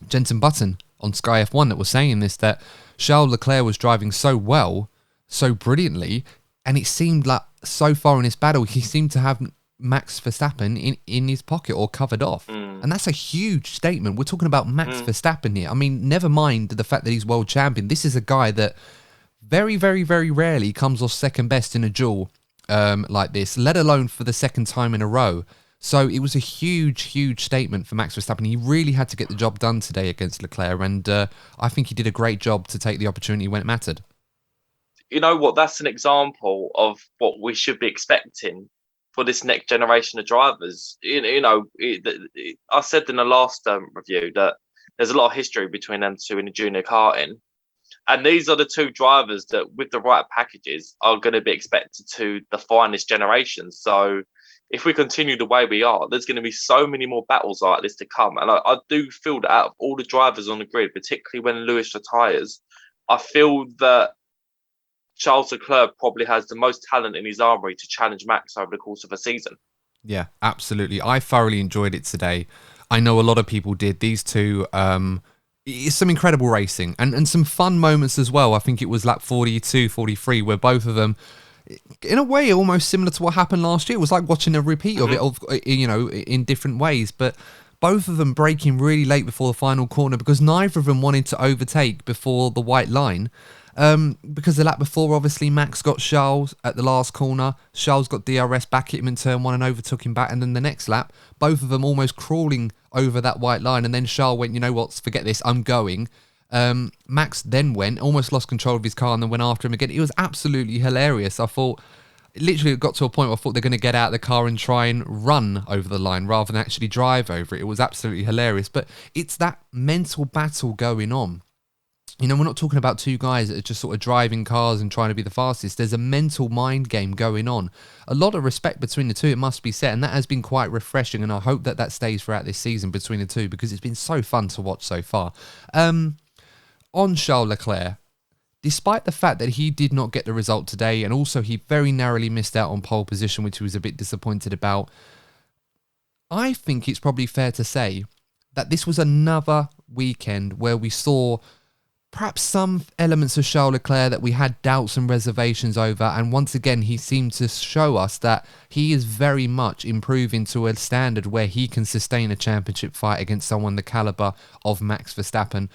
Jensen Button on Sky F1 that was saying this, that Charles Leclerc was driving so well, so brilliantly, and it seemed like so far in this battle, he seemed to have Max Verstappen in his pocket or covered off. And that's a huge statement. We're talking about Max Verstappen here. I mean, never mind the fact that he's world champion. This is a guy that very, very, very rarely comes off second best in a duel like this, let alone for the second time in a row. So it was a huge, huge statement for Max Verstappen. He really had to get the job done today against Leclerc, and I think he did a great job to take the opportunity when it mattered. You know what? That's an example of what we should be expecting for this next generation of drivers. I said in the last review that there's a lot of history between them two in the junior karting. And these are the two drivers that, with the right packages, are going to be expected to define this generation. So if we continue the way we are, there's going to be so many more battles like this to come. And I do feel that out of all the drivers on the grid, particularly when Lewis retires, I feel that Charles Leclerc probably has the most talent in his armory to challenge Max over the course of a season. Yeah, absolutely. I thoroughly enjoyed it today. I know a lot of people did. These two, it's some incredible racing and some fun moments as well. I think it was lap 42, 43, where both of them, in a way, almost similar to what happened last year. It was like watching a repeat of it, in different ways. But both of them braking really late before the final corner because neither of them wanted to overtake before the white line. Because the lap before, obviously, Max got Charles at the last corner. Charles got DRS back, hit him in turn one and overtook him back. And then the next lap, both of them almost crawling over that white line. And then Charles went, you know what, forget this, I'm going. Max then went, almost lost control of his car and then went after him again. It was absolutely hilarious. I thought, literally it got to a point where I thought they're going to get out of the car and try and run over the line rather than actually drive over it. It was absolutely hilarious. But it's that mental battle going on. You know, we're not talking about two guys that are just sort of driving cars and trying to be the fastest. There's a mental mind game going on. A lot of respect between the two, it must be said, and that has been quite refreshing, and I hope that that stays throughout this season between the two because it's been so fun to watch so far. On Charles Leclerc, despite the fact that he did not get the result today, and also he very narrowly missed out on pole position, which he was a bit disappointed about, I think it's probably fair to say that this was another weekend where we saw perhaps some elements of Charles Leclerc that we had doubts and reservations over, and once again he seemed to show us that he is very much improving to a standard where he can sustain a championship fight against someone the caliber of Max Verstappen.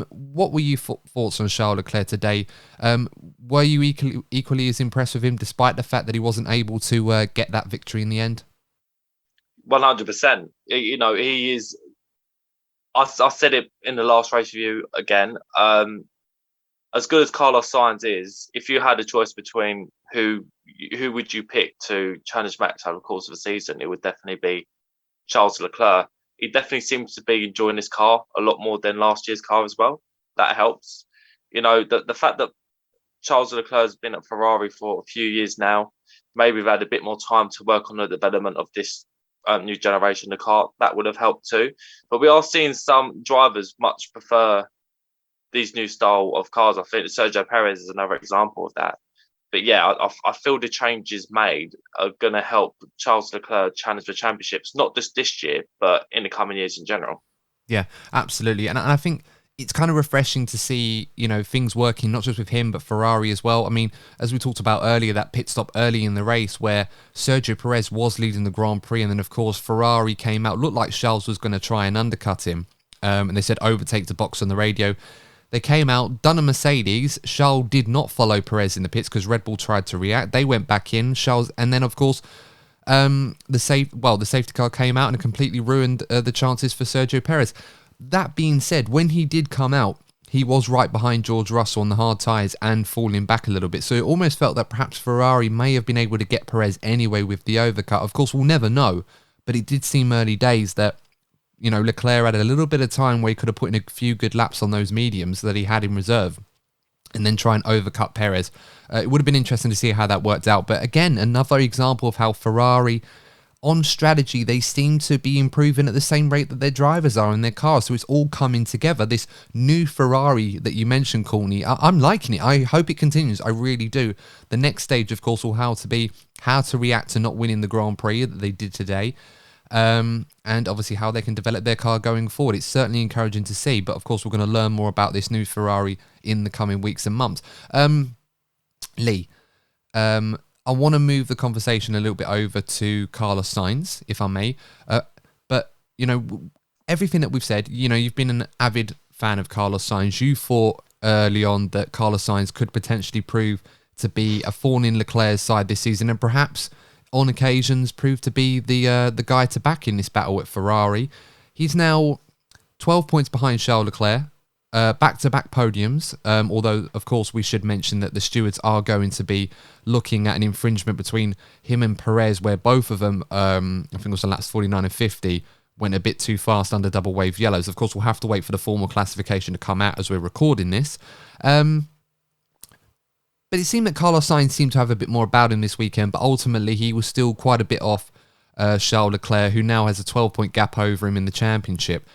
What were your thoughts on Charles Leclerc today? Were you equally as impressed with him despite the fact that he wasn't able to get that victory in the end? 100%. You know, he is... I said it in the last race review again. As good as Carlos Sainz is, if you had a choice between who would you pick to challenge Max over the course of a season, it would definitely be Charles Leclerc. He definitely seems to be enjoying his car a lot more than last year's car as well. That helps. You know, the fact that Charles Leclerc has been at Ferrari for a few years now, maybe we've had a bit more time to work on the development of this new generation of car, that would have helped too. But we are seeing some drivers much prefer these new style of cars. I think Sergio Perez is another example of that. But yeah, I feel the changes made are going to help Charles Leclerc challenge the championships, not just this year, but in the coming years in general. Yeah, absolutely. And I think it's kind of refreshing to see, you know, things working, not just with him, but Ferrari as well. I mean, as we talked about earlier, that pit stop early in the race where Sergio Perez was leading the Grand Prix. And then, of course, Ferrari came out, looked like Charles was going to try and undercut him. And they said, overtake the box on the radio. They came out, done a Mercedes. Charles did not follow Perez in the pits because Red Bull tried to react. They went back in. Charles, and then, of course, the safety car came out and completely ruined the chances for Sergio Perez. That being said, when he did come out, he was right behind George Russell on the hard tyres and falling back a little bit. So it almost felt that perhaps Ferrari may have been able to get Perez anyway with the overcut. Of course, we'll never know, but it did seem early days that, you know, Leclerc had a little bit of time where he could have put in a few good laps on those mediums that he had in reserve and then try and overcut Perez. It would have been interesting to see how that worked out. But again, another example of how Ferrari, on strategy, they seem to be improving at the same rate that their drivers are in their cars. So it's all coming together. This new Ferrari that you mentioned, Courtney, I'm liking it. I hope it continues. I really do. The next stage, of course, will how to react to not winning the Grand Prix that they did today. And obviously how they can develop their car going forward. It's certainly encouraging to see. But of course, we're going to learn more about this new Ferrari in the coming weeks and months. Lee, I want to move the conversation a little bit over to Carlos Sainz, if I may. But, you know, everything that we've said, you know, you've been an avid fan of Carlos Sainz. You thought early on that Carlos Sainz could potentially prove to be a thorn in Leclerc's side this season and perhaps on occasions prove to be the guy to back in this battle at Ferrari. He's now 12 points behind Charles Leclerc. Back-to-back podiums, although, of course, we should mention that the stewards are going to be looking at an infringement between him and Perez, where both of them, I think it was on laps 49 and 50, went a bit too fast under double wave yellows. Of course, we'll have to wait for the formal classification to come out as we're recording this. But it seemed that Carlos Sainz seemed to have a bit more about him this weekend, but ultimately he was still quite a bit off Charles Leclerc, who now has a 12-point gap over him in the championship.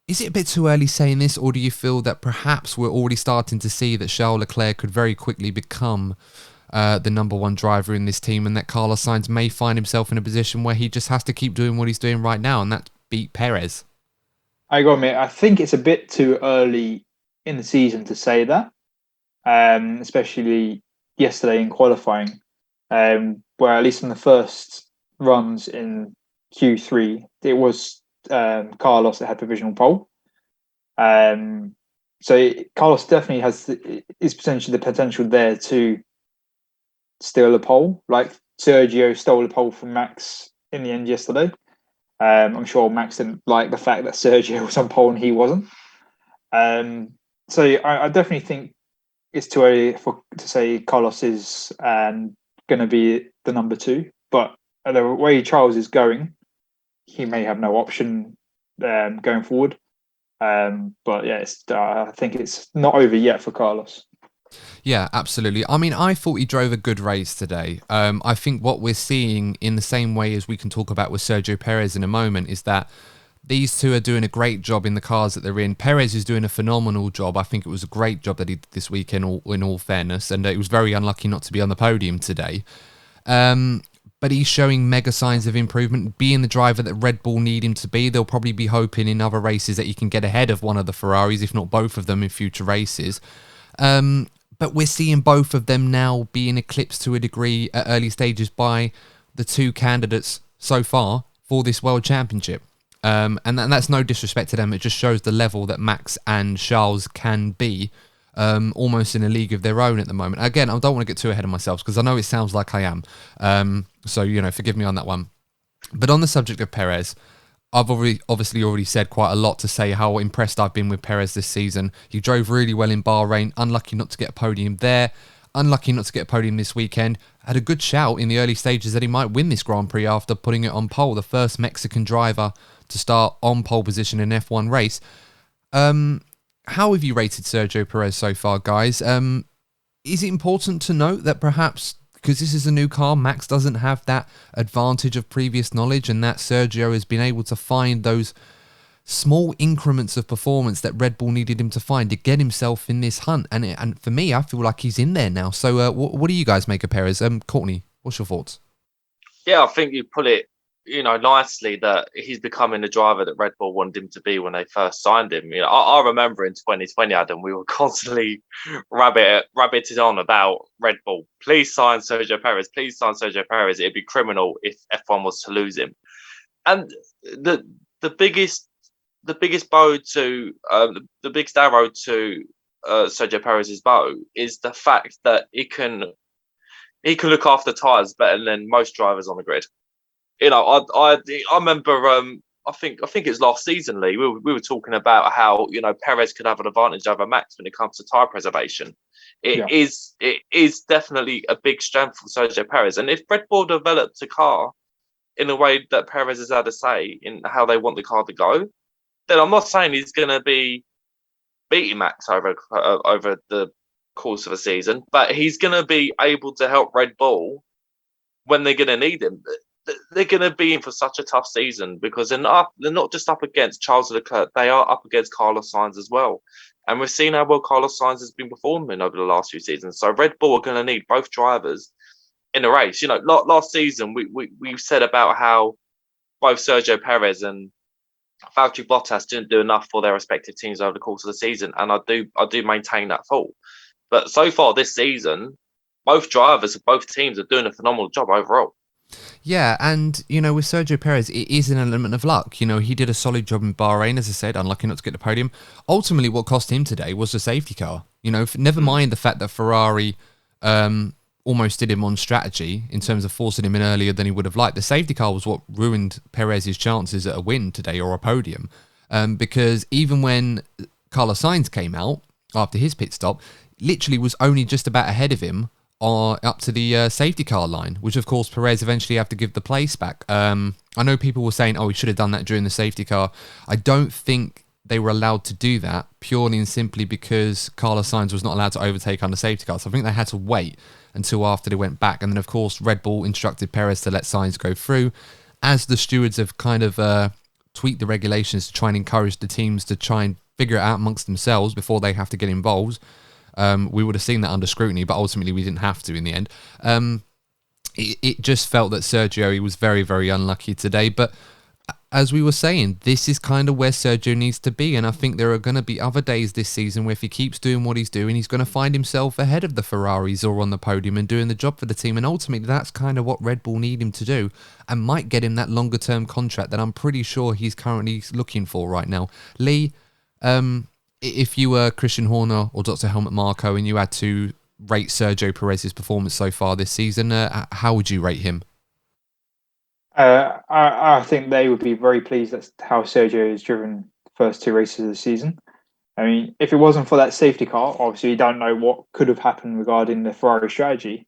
Is it a bit too early saying this, or do you feel that perhaps we're already starting to see that Charles Leclerc could very quickly become the number one driver in this team, and that Carlos Sainz may find himself in a position where he just has to keep doing what he's doing right now, and that's beat Perez? I got admit, I think it's a bit too early in the season to say that, especially yesterday in qualifying, where at least in the first runs in Q3, it was Carlos that had provisional pole. So Carlos definitely is potentially the potential there to steal a pole, like Sergio stole a pole from Max in the end yesterday. I'm sure Max didn't like the fact that Sergio was on pole and he wasn't. So I definitely think it's too early to say Carlos is going to be the number two. But the way Charles is going, he may have no option going forward. But yeah, I think it's not over yet for Carlos. Yeah, absolutely. I mean, I thought he drove a good race today. I think what we're seeing, in the same way as we can talk about with Sergio Perez in a moment, is that these two are doing a great job in the cars that they're in. Perez is doing a phenomenal job. I think it was a great job that he did this weekend, in all fairness, and it was very unlucky not to be on the podium today. But he's showing mega signs of improvement, being the driver that Red Bull need him to be. They'll probably be hoping in other races that he can get ahead of one of the Ferraris, if not both of them, in future races. But we're seeing both of them now being eclipsed to a degree at early stages by the two candidates so far for this World Championship. And that's no disrespect to them. It just shows the level that Max and Charles can be, almost in a league of their own at the moment. Again, I don't want to get too ahead of myself because I know it sounds like I am. So, forgive me on that one. But on the subject of Perez, I've obviously already said quite a lot to say how impressed I've been with Perez this season. He drove really well in Bahrain, unlucky not to get a podium there, unlucky not to get a podium this weekend. Had a good shout in the early stages that he might win this Grand Prix after putting it on pole, the first Mexican driver to start on pole position in an F1 race. How have you rated Sergio Perez so far, guys? Is it important to note that perhaps, because this is a new car, Max doesn't have that advantage of previous knowledge, and that Sergio has been able to find those small increments of performance that Red Bull needed him to find to get himself in this hunt? And for me, I feel like he's in there now. So what do you guys make of Perez? Courtney, what's your thoughts? Yeah, I think you put it, nicely, that he's becoming the driver that Red Bull wanted him to be when they first signed him. I remember in 2020, Adam, we were constantly rabbited on about Red Bull. Please sign Sergio Perez. Please sign Sergio Perez. It'd be criminal if F1 was to lose him. And the biggest bow to the biggest arrow to Sergio Perez's bow is the fact that he can look after tyres better than most drivers on the grid. I remember. I think it's last season, Lee. We were talking about how Perez could have an advantage over Max when it comes to tyre preservation. It is definitely a big strength for Sergio Perez. And if Red Bull developed a car in a way that Perez has had a say in how they want the car to go, then I'm not saying he's going to be beating Max over the course of a season, but he's going to be able to help Red Bull when they're going to need him. They're going to be in for such a tough season because they're not just up against Charles Leclerc, they are up against Carlos Sainz as well. And we've seen how well Carlos Sainz has been performing over the last few seasons. So Red Bull are going to need both drivers in the race. Last season we said about how both Sergio Perez and Valtteri Bottas didn't do enough for their respective teams over the course of the season, and I do maintain that thought. But so far this season, both drivers of both teams are doing a phenomenal job overall. Yeah, and, with Sergio Perez, it is an element of luck. He did a solid job in Bahrain, as I said, unlucky not to get the podium. Ultimately, what cost him today was the safety car. Never mind the fact that Ferrari almost did him on strategy in terms of forcing him in earlier than he would have liked. The safety car was what ruined Perez's chances at a win today or a podium. Because even when Carlos Sainz came out after his pit stop, literally was only just about ahead of him up to the safety car line, which of course Perez eventually have to give the place back. I know people were saying, he should have done that during the safety car. I don't think they were allowed to do that purely and simply because Carlos Sainz was not allowed to overtake under safety car. So I think they had to wait until after they went back. And then of course Red Bull instructed Perez to let Sainz go through. As the stewards have kind of tweak the regulations to try and encourage the teams to try and figure it out amongst themselves before they have to get involved, we would have seen that under scrutiny, but ultimately we didn't have to in the end. It just felt that Sergio, he was very, very unlucky today. But as we were saying, this is kind of where Sergio needs to be. And I think there are going to be other days this season where if he keeps doing what he's doing, he's going to find himself ahead of the Ferraris or on the podium and doing the job for the team. And ultimately, that's kind of what Red Bull need him to do and might get him that longer term contract that I'm pretty sure he's currently looking for right now. Lee, if you were Christian Horner or Dr. Helmut Marko and you had to rate Sergio Perez's performance so far this season, how would you rate him? I think they would be very pleased at how Sergio has driven the first 2 races of the season. I mean, if it wasn't for that safety car, obviously you don't know what could have happened regarding the Ferrari strategy,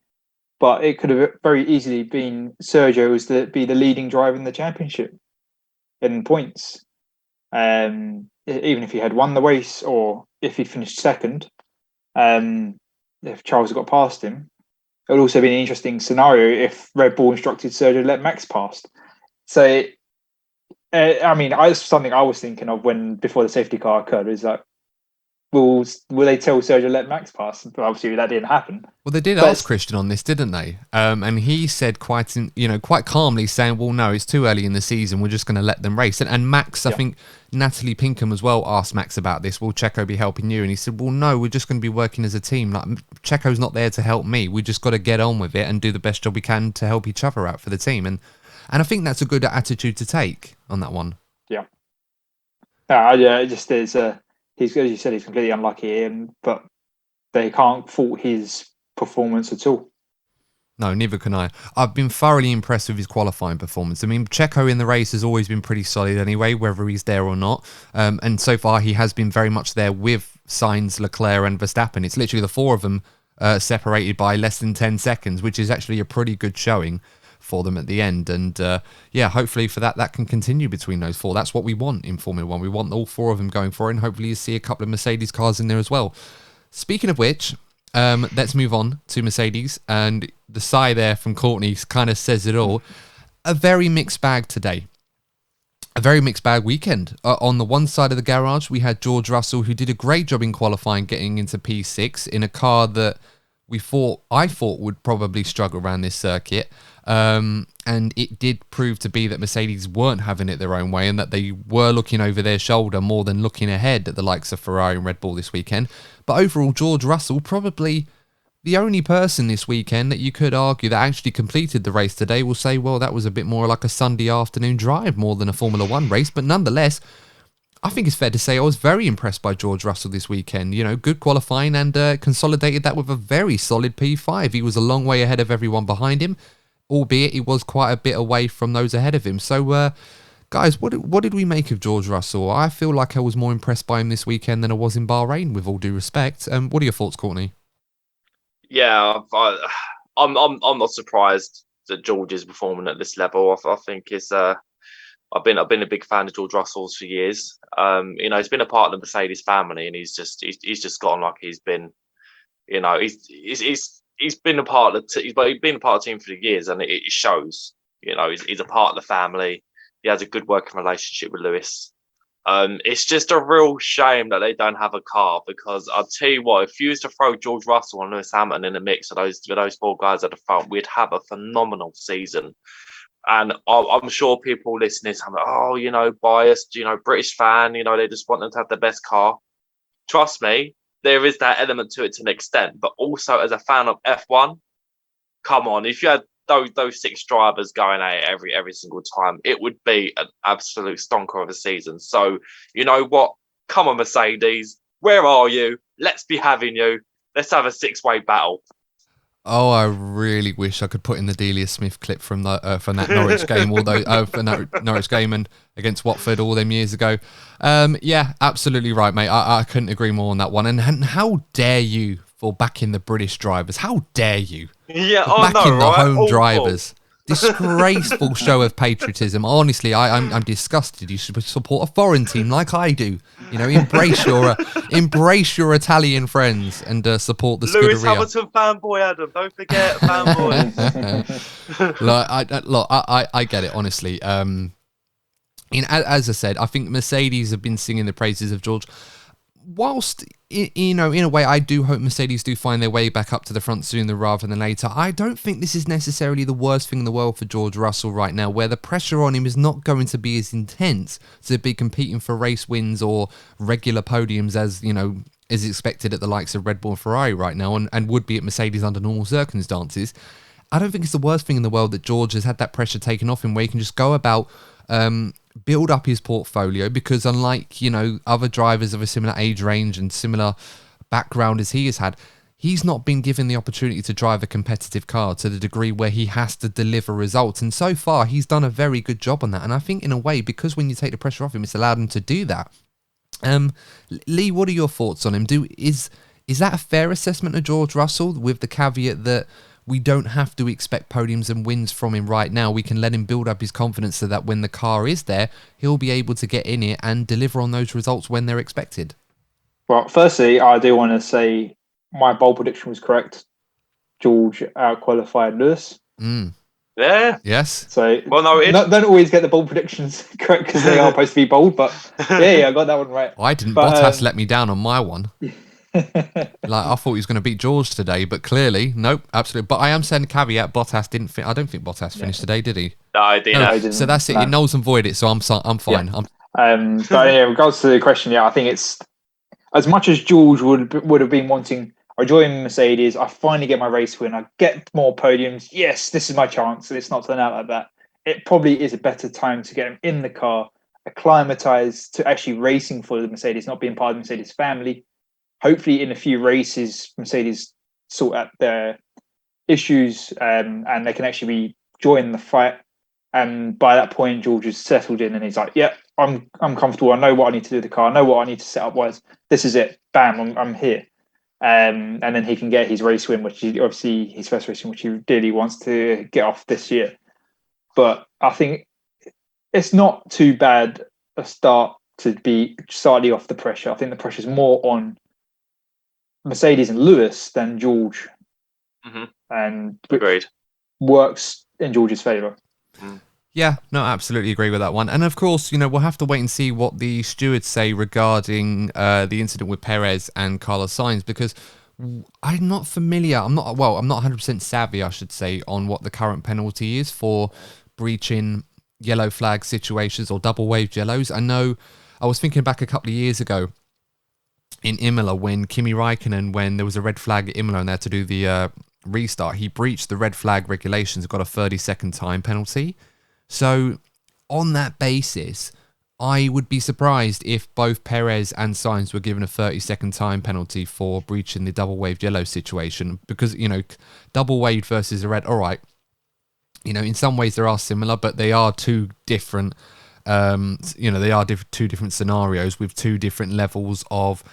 but it could have very easily been Sergio was to be the leading driver in the championship in points. Even if he had won the race or if he finished second, if Charles had got past him, it would also be an interesting scenario if Red Bull instructed Sergio to let Max past. So, I mean, something I was thinking of before the safety car occurred is like, will they tell Sergio to let Max pass? But obviously that didn't happen. Well, they did ask Christian on this, didn't they? And he said quite calmly, saying, "Well, no, it's too early in the season. We're just going to let them race." And Max, I think Natalie Pinkham as well asked Max about this. Will Checo be helping you? And he said, "Well, no, we're just going to be working as a team. Like Checo's not there to help me. We just got to get on with it and do the best job we can to help each other out for the team." And I think that's a good attitude to take on that one. Yeah. It just is. He's, as you said, he's completely unlucky, but they can't fault his performance at all. No, neither can I. I've been thoroughly impressed with his qualifying performance. I mean, Checo in the race has always been pretty solid anyway, whether he's there or not. And so far, he has been very much there with Sainz, Leclerc and Verstappen. It's literally the 4 of them separated by less than 10 seconds, which is actually a pretty good showing for them at the end. And hopefully for that can continue between those 4. That's what we want in Formula 1. We want all 4 of them going for it, and hopefully you see a couple of Mercedes cars in there as well. Speaking of which, let's move on to Mercedes, and the sigh there from Courtney kind of says it all. A very mixed bag today. A very mixed bag weekend. On the one side of the garage, we had George Russell, who did a great job in qualifying, getting into P6 in a car that I thought would probably struggle around this circuit. And it did prove to be that Mercedes weren't having it their own way and that they were looking over their shoulder more than looking ahead at the likes of Ferrari and Red Bull this weekend. But overall, George Russell, probably the only person this weekend that you could argue that actually completed the race today, will say, well, that was a bit more like a Sunday afternoon drive more than a Formula 1 race. But nonetheless, I think it's fair to say I was very impressed by George Russell this weekend. You know, good qualifying and consolidated that with a very solid P5. He was a long way ahead of everyone behind him, albeit he was quite a bit away from those ahead of him. So, guys, what did we make of George Russell? I feel like I was more impressed by him this weekend than I was in Bahrain, with all due respect. What are your thoughts, Courtney? Yeah, I'm not surprised that George is performing at this level. I think it's I've been a big fan of George Russell's for years. He's been a part of the Mercedes family, and he's just gone like he's been, he's been a part of he's been a part of the team for years, and it shows. He's a part of the family. He has a good working relationship with Lewis. It's just a real shame that they don't have a car, because I'll tell you what, if you used to throw George Russell and Lewis Hamilton in the mix of those 4 guys at the front, we'd have a phenomenal season. And I'm sure people listening are like, biased, British fan, they just want them to have the best car. Trust me, there is that element to it to an extent. But also as a fan of F1, come on, if you had those 6 drivers going at it every single time, it would be an absolute stonker of a season. So, you know what? Come on, Mercedes. Where are you? Let's be having you. Let's have a 6-way battle. Oh, I really wish I could put in the Delia Smith clip from that Norwich game, from that Norwich game and against Watford all them years ago. Yeah, absolutely right, mate. I couldn't agree more on that one. And how dare you for backing the British drivers? How dare you? Yeah, backing the home Awful. Drivers. Disgraceful show of patriotism. Honestly, I'm disgusted. You should support a foreign team like I do. Embrace your Italian friends and support the Scuderia. Lewis Hamilton fanboy, Adam. Don't forget fanboy. I get it. Honestly, As I said, I think Mercedes have been singing the praises of George. Whilst, in a way, I do hope Mercedes do find their way back up to the front sooner rather than later. I don't think this is necessarily the worst thing in the world for George Russell right now, where the pressure on him is not going to be as intense to be competing for race wins or regular podiums as, is expected at the likes of Red Bull and Ferrari right now, and would be at Mercedes under normal circumstances. I don't think it's the worst thing in the world that George has had that pressure taken off him, where he can just go about, build up his portfolio, because unlike, other drivers of a similar age range and similar background as he has had, he's not been given the opportunity to drive a competitive car to the degree where he has to deliver results. And so far, he's done a very good job on that. And I think in a way, because when you take the pressure off him, it's allowed him to do that. Lee, what are your thoughts on him? Is that a fair assessment of George Russell, with the caveat that we don't have to expect podiums and wins from him right now? We can let him build up his confidence so that when the car is there, he'll be able to get in it and deliver on those results when they're expected. Well, firstly, I do want to say my bold prediction was correct. George out-qualified Lewis. Yeah. Yes. So, don't always get the bold predictions correct because they are supposed to be bold, but yeah, I got that one right. I didn't. Bottas let me down on my one. I thought he was going to beat George today, but clearly, nope, absolutely. But I am saying caveat: Bottas didn't. I don't think Bottas finished today, did he? No, I didn't. No, so that's it. It nulls and void it. So I'm fine. Yeah. But in regards to the question, I think it's as much as George would have been wanting. I join Mercedes. I finally get my race win. I get more podiums. Yes, this is my chance. And it's not turned out like that. It probably is a better time to get him in the car, acclimatized to actually racing for the Mercedes, not being part of the Mercedes family. Hopefully, in a few races, Mercedes sort out their issues and they can actually join the fight. And by that point, George is settled in and he's like, "Yeah, I'm comfortable. I know what I need to do with the car. I know what I need to set up. This is it. Bam, I'm here." And then he can get his race win, which is obviously his first race win, which he really wants to get off this year. But I think it's not too bad a start to be slightly off the pressure. I think the pressure is more on Mercedes and Lewis than George. Mm-hmm. And agreed. Works in George's favour. Yeah, no, absolutely agree with that one. And of course, we'll have to wait and see what the stewards say regarding the incident with Perez and Carlos Sainz, because I'm not familiar. I'm not 100% savvy, I should say, on what the current penalty is for breaching yellow flag situations or double waved yellows. I know I was thinking back a couple of years ago in Imola when Kimi Räikkönen, when there was a red flag at Imola and they had to do the restart, he breached the red flag regulations and got a 30-second time penalty. So on that basis, I would be surprised if both Perez and Sainz were given a 30-second time penalty for breaching the double waved yellow situation, because, double waved versus a red, all right, in some ways they are similar, but they are two different, two different scenarios with two different levels of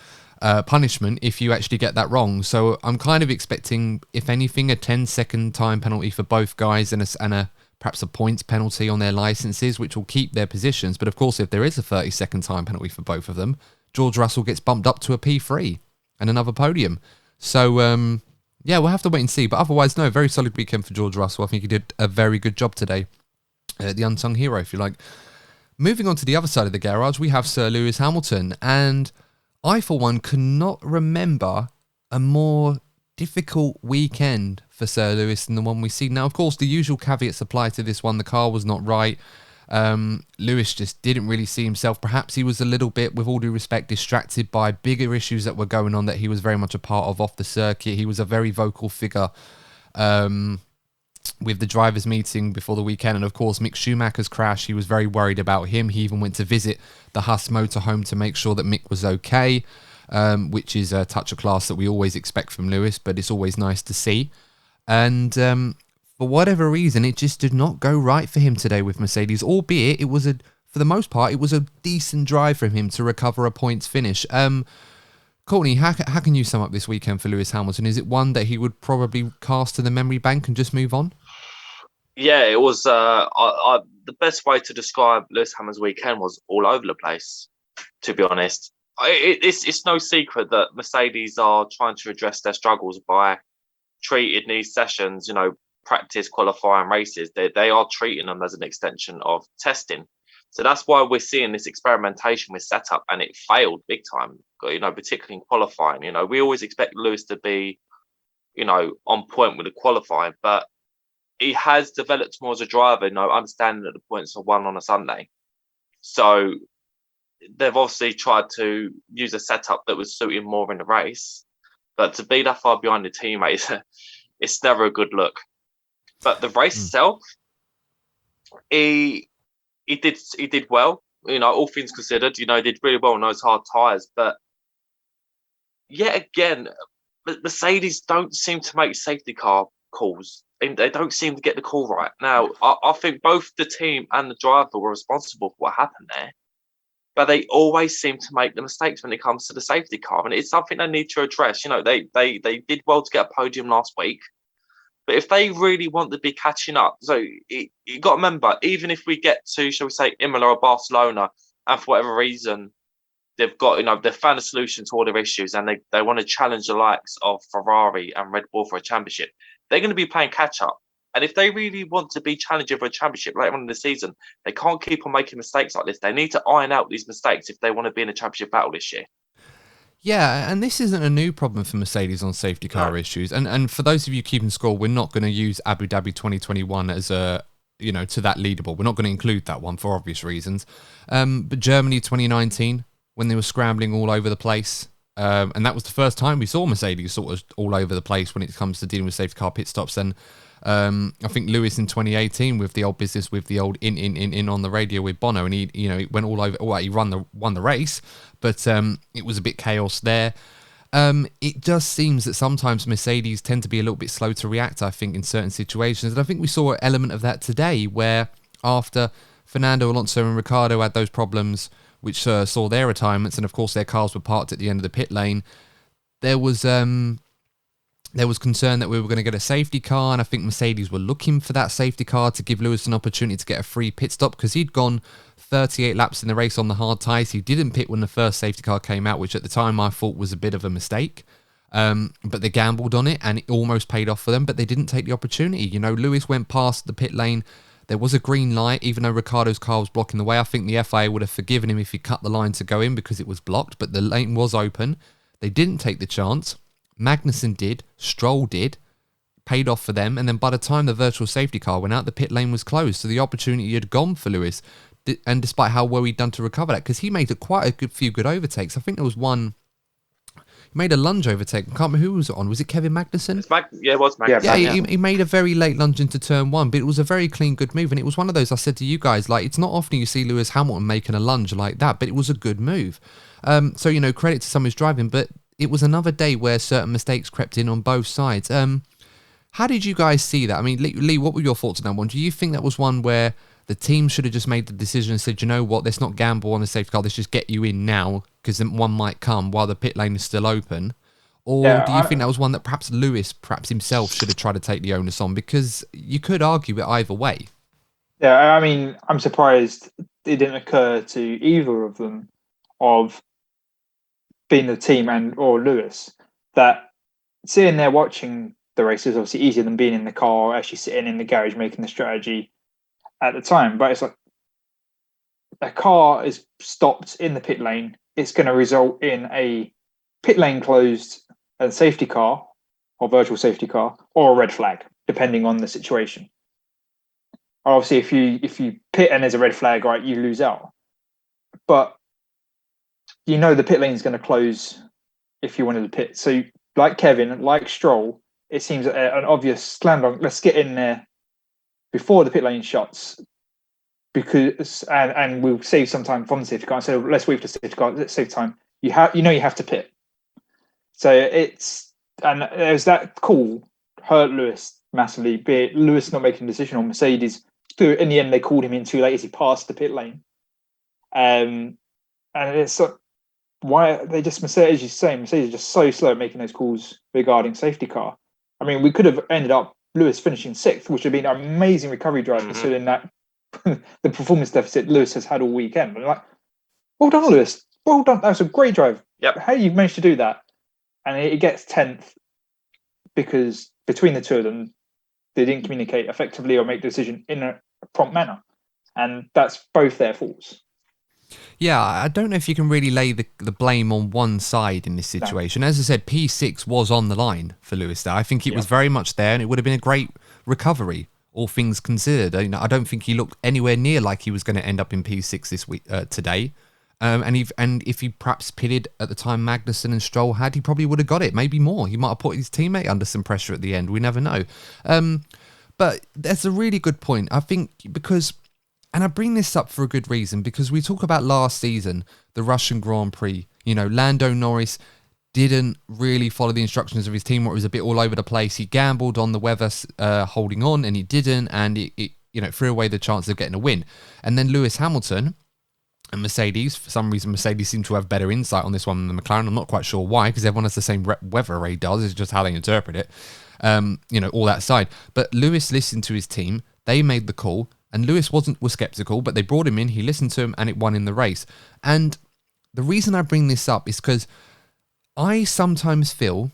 punishment if you actually get that wrong. So I'm kind of expecting, if anything, a 10-second time penalty for both guys and a perhaps a points penalty on their licenses, which will keep their positions. But of course, if there is a 30-second time penalty for both of them, George Russell gets bumped up to a P3 and another podium. So, we'll have to wait and see. But otherwise, no, very solid weekend for George Russell. I think he did a very good job today. The unsung hero, if you like. Moving on to the other side of the garage, we have Sir Lewis Hamilton. And I, for one, could not remember a more difficult weekend for Sir Lewis than the one we see now. Of course, the usual caveats apply to this one. The car was not right. Lewis just didn't really see himself. Perhaps he was a little bit, with all due respect, distracted by bigger issues that were going on that he was very much a part of off the circuit. He was a very vocal figure with the drivers' meeting before the weekend. And of course, Mick Schumacher's crash, he was very worried about him. He even went to visit the Haas motorhome to make sure that Mick was okay. Which is a touch of class that we always expect from Lewis, but it's always nice to see. And for whatever reason, it just did not go right for him today with Mercedes, albeit for the most part, it was a decent drive from him to recover a points finish. Courtney, how can you sum up this weekend for Lewis Hamilton? Is it one that he would probably cast to the memory bank and just move on? Yeah, it was. The best way to describe Lewis Hamilton's weekend was all over the place, to be honest. It's no secret that Mercedes are trying to address their struggles by treating these sessions, practice, qualifying races. They are treating them as an extension of testing. So that's why we're seeing this experimentation with setup, and it failed big time. Particularly in qualifying. We always expect Lewis to be, on point with the qualifying, but he has developed more as a driver. Understanding that the points are won on a Sunday, so they've obviously tried to use a setup that was suiting more in the race. But to be that far behind the teammates, it's never a good look. But the race itself, he did well. All things considered, he did really well on those hard tyres. But yet again, Mercedes don't seem to make safety car calls. And they don't seem to get the call right. Now, I think both the team and the driver were responsible for what happened there. But they always seem to make the mistakes when it comes to the safety car. And it's something they need to address. They did well to get a podium last week. But if they really want to be catching up, so you got to remember, even if we get to, shall we say, Imola or Barcelona, and for whatever reason, they've found a solution to all their issues, and they want to challenge the likes of Ferrari and Red Bull for a championship, they're going to be playing catch up. And if they really want to be challenging for a championship later on in the season, they can't keep on making mistakes like this. They need to iron out these mistakes if they want to be in a championship battle this year. Yeah, and this isn't a new problem for Mercedes on safety car issues. And for those of you keeping score, we're not going to use Abu Dhabi 2021 as a, to that leaderboard. We're not going to include that one for obvious reasons. But Germany 2019, when they were scrambling all over the place, and that was the first time we saw Mercedes sort of all over the place when it comes to dealing with safety car pit stops. And I think Lewis in 2018 with the old business with the old in on the radio with Bono, and he went all over. Well, he won the race, but it was a bit chaos there. It just seems that sometimes Mercedes tend to be a little bit slow to react, I think, in certain situations, and I think we saw an element of that today, where after Fernando Alonso and Ricciardo had those problems, which saw their retirements, and of course their cars were parked at the end of the pit lane, there was concern that we were going to get a safety car, and I think Mercedes were looking for that safety car to give Lewis an opportunity to get a free pit stop, because he'd gone 38 laps in the race on the hard tyres. He didn't pit when the first safety car came out, which at the time I thought was a bit of a mistake. But they gambled on it, and it almost paid off for them, but they didn't take the opportunity. Lewis went past the pit lane. There was a green light, even though Ricciardo's car was blocking the way. I think the FIA would have forgiven him if he cut the line to go in because it was blocked, but the lane was open. They didn't take the chance. Magnussen did, Stroll did, paid off for them, and then by the time the virtual safety car went out, the pit lane was closed, so the opportunity had gone for Lewis, and despite how well he'd done to recover that, because he made quite a few good overtakes. I think there was one, he made a lunge overtake, I can't remember who was it on, was it Kevin Magnussen? It was Magnussen. Yeah, he made a very late lunge into turn one, but it was a very clean, good move, and it was one of those, I said to you guys, it's not often you see Lewis Hamilton making a lunge like that, but it was a good move. So, credit to someone who's driving, but it was another day where certain mistakes crept in on both sides. How did you guys see that? I mean, Lee, what were your thoughts on that one? Do you think that was one where the team should have just made the decision and said, you know what, let's not gamble on the safety car, let's just get you in now, because then one might come while the pit lane is still open? Or do you think that was one that perhaps Lewis, himself, should have tried to take the onus on? Because you could argue it either way. Yeah, I mean, I'm surprised it didn't occur to either of them, of being the team or Lewis, that sitting there watching the race is obviously easier than being in the car or actually sitting in the garage making the strategy at the time. But it's like a car is stopped in the pit lane, it's going to result in a pit lane closed and safety car or virtual safety car or a red flag, depending on the situation. Obviously, if you pit and there's a red flag, right, you lose out. But the pit lane is going to close if you wanted to pit. So, like Kevin, like Stroll, it seems an obvious slam dunk. Let's get in there before the pit lane shuts, because and we'll save some time from the safety car. So let's wait for the safety car. Let's save time. You have to pit. So there's that call hurt Lewis massively. Be it Lewis not making a decision on Mercedes. In the end, they called him in too late as he passed the pit lane. And it's why they just Mercedes, as you say, Mercedes are just so slow at making those calls regarding safety car. I mean, we could have ended up Lewis finishing sixth, which would have been an amazing recovery drive, considering that the performance deficit Lewis has had all weekend. But well done, Lewis. Well done. That was a great drive. Yep. How you've managed to do that? And it gets 10th because between the two of them, they didn't communicate effectively or make the decision in a prompt manner. And that's both their faults. Yeah, I don't know if you can really lay the blame on one side in this situation. No. As I said, P6 was on the line for Lewis there. I think it was very much there, and it would have been a great recovery, all things considered. I don't think he looked anywhere near like he was going to end up in P6 this week today. And if he perhaps pitted at the time Magnussen and Stroll had, he probably would have got it, maybe more. He might have put his teammate under some pressure at the end. We never know. But that's a really good point. I think because... And I bring this up for a good reason, because we talk about last season, the Russian Grand Prix. Lando Norris didn't really follow the instructions of his team, or it was a bit all over the place. He gambled on the weather holding on, and he didn't, and it threw away the chance of getting a win. And then Lewis Hamilton and Mercedes, for some reason, Mercedes seem to have better insight on this one than McLaren. I'm not quite sure why, because everyone has the same weather radars. It's just how they interpret it. All that side. But Lewis listened to his team. They made the call. And Lewis was sceptical, but they brought him in, he listened to him, and it won in the race. And the reason I bring this up is because I sometimes feel,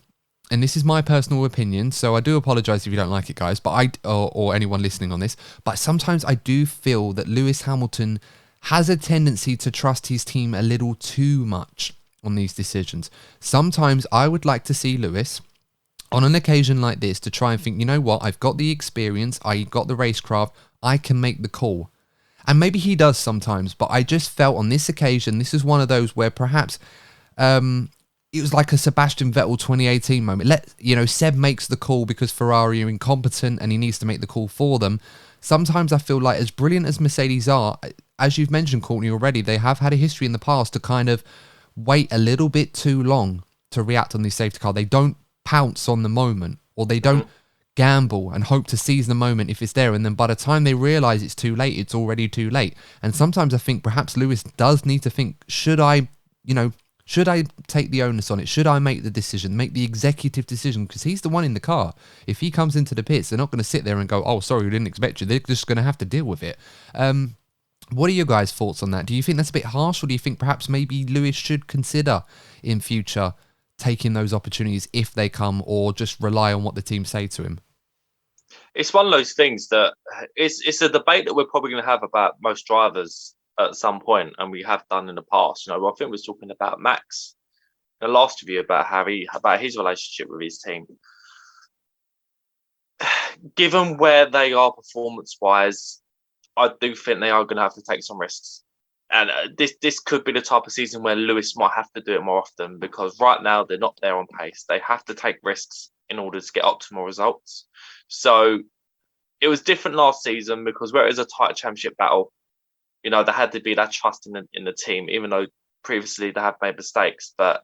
and this is my personal opinion, so I do apologise if you don't like it, guys, but or anyone listening on this, but sometimes I do feel that Lewis Hamilton has a tendency to trust his team a little too much on these decisions. Sometimes I would like to see Lewis, on an occasion like this, to try and think, you know what, I've got the experience, I got the racecraft, I can make the call. And maybe he does sometimes, but I just felt on this occasion, this is one of those where perhaps it was like a Sebastian Vettel 2018 moment. Seb makes the call because Ferrari are incompetent and he needs to make the call for them. Sometimes I feel like, as brilliant as Mercedes are, as you've mentioned, Courtney, already, they have had a history in the past to kind of wait a little bit too long to react on the safety car. They don't pounce on the moment, or they don't gamble and hope to seize the moment if it's there, and then by the time they realise it's too late, it's already too late. And sometimes I think perhaps Lewis does need to think, should I take the onus on it? Should I make the decision, make the executive decision? Because he's the one in the car. If he comes into the pits, they're not going to sit there and go, oh, sorry, we didn't expect you. They're just going to have to deal with it. What are your guys' thoughts on that? Do you think that's a bit harsh, or do you think perhaps maybe Lewis should consider in future taking those opportunities if they come, or just rely on what the team say to him? It's one of those things that it's a debate that we're probably going to have about most drivers at some point, and we have done in the past. I think we was talking about Max in the last review about his relationship with his team. Given where they are performance-wise, I do think they are going to have to take some risks. And this could be the type of season where Lewis might have to do it more often, because right now they're not there on pace. They have to take risks in order to get optimal results. So it was different last season, because where it was a tight championship battle, there had to be that trust in the team, even though previously they have made mistakes. But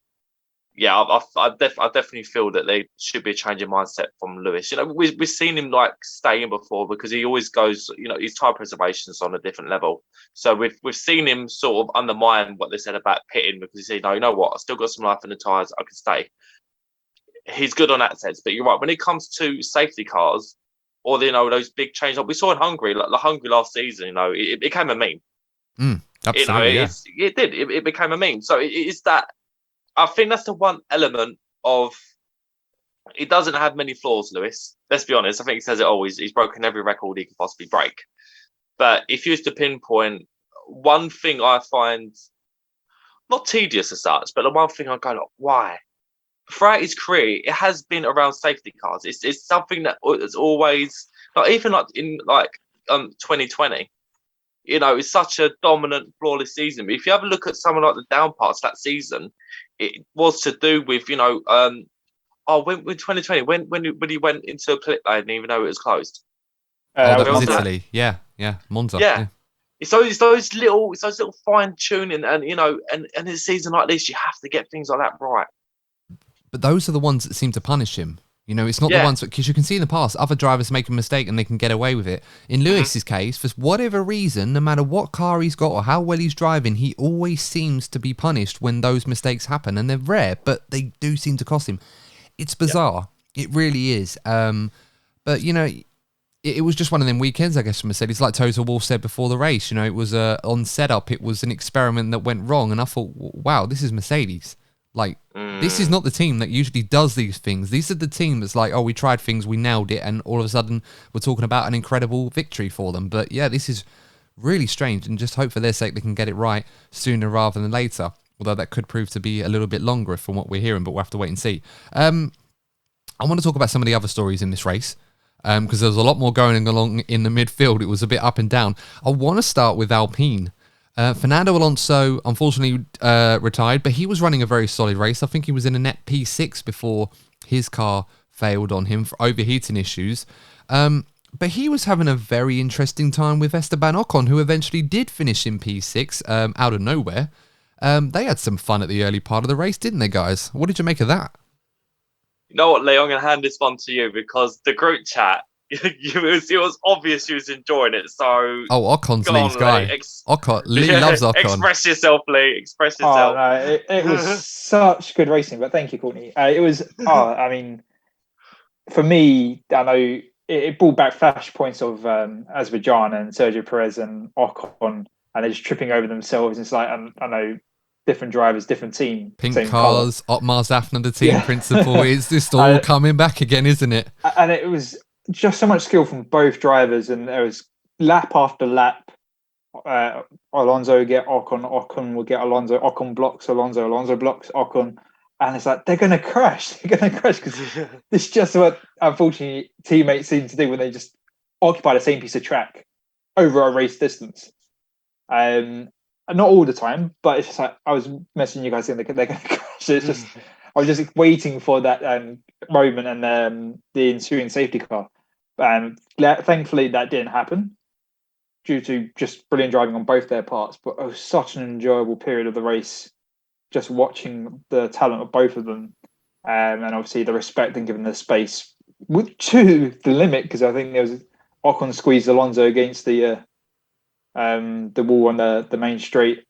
yeah, I definitely feel that there should be a change in mindset from Lewis. We've seen him stay in before, because he always goes, his tyre preservation's on a different level. So we've seen him sort of undermine what they said about pitting, because he said, no, you know what, I still got some life in the tyres, I can stay. He's good on that sense, but you're right. When it comes to safety cars, or those big changes, like we saw in Hungary, like Hungary last season, it became a meme. Absolutely, it did. It became a meme. So it is that. I think that's the one element of. He doesn't have many flaws, Lewis. Let's be honest. I think he says it always. He's broken every record he could possibly break. But if you was to pinpoint one thing, I find not tedious as such, but the one thing I go, why? Throughout his career, it has been around safety cars. It's something that is always, even in 2020. It's such a dominant, flawless season. But if you have a look at some of the down parts that season, it was to do with when 2020 when he went into a pit lane even though it was closed. That was Italy. Yeah, Monza. Yeah. It's those little fine tuning, and in a season like this, you have to get things like that right. But those are the ones that seem to punish him. It's not the ones, because you can see in the past, other drivers make a mistake and they can get away with it. In Lewis's case, for whatever reason, no matter what car he's got or how well he's driving, he always seems to be punished when those mistakes happen. And they're rare, but they do seem to cost him. It's bizarre. It really is. But, it was just one of them weekends, I guess, for Mercedes. Like Toto Wolff said before the race, it was on setup, it was an experiment that went wrong. And I thought, wow, this is Mercedes. This is not the team that usually does these things. These are the team that's like, oh, we tried things, we nailed it, and all of a sudden we're talking about an incredible victory for them. But yeah, this is really strange, and just hope for their sake they can get it right sooner rather than later. Although that could prove to be a little bit longer from what we're hearing, but we'll have to wait and see. I want to talk about some of the other stories in this race, because there was a lot more going along in the midfield. It was a bit up and down. I want to start with Alpine. Fernando Alonso, unfortunately, retired, but he was running a very solid race. I think he was in a net P6 before his car failed on him for overheating issues. But he was having a very interesting time with Esteban Ocon, who eventually did finish in P6 out of nowhere. They had some fun at the early part of the race, didn't they, guys? What did you make of that? You know what, Lee? I'm going to hand this one to you because the group chat, it was obvious you was enjoying it. So, Ocon's Lee's guy. Lee Yeah, loves Ocon. Express yourself, Lee. Express yourself. Oh, no, it was such good racing, but thank you, Courtney. It was, I mean, for me, I know it brought back flashpoints of Azerbaijan and Sergio Perez and Ocon, and they're just tripping over themselves. It's like, I know, different drivers, different team. Pink same cars, Otmar Zafner, the team principal. It's just all coming back again, isn't it? And it was just so much skill from both drivers, and there was lap after lap. Alonso would get Ocon, Ocon will get Alonso, Ocon blocks Alonso, Alonso blocks Ocon, and it's like they're going to crash. They're going to crash because it's just what, unfortunately, teammates seem to do when they just occupy the same piece of track over a race distance. Not all the time, but it's just like I was messaging you guys saying they're going to crash. It's just I was just waiting for that moment and the ensuing safety car. Thankfully, that didn't happen due to just brilliant driving on both their parts. But it was such an enjoyable period of the race, just watching the talent of both of them, and obviously the respect and giving the space to the limit, because I think there was Ocon squeezed Alonso against the wall on the main straight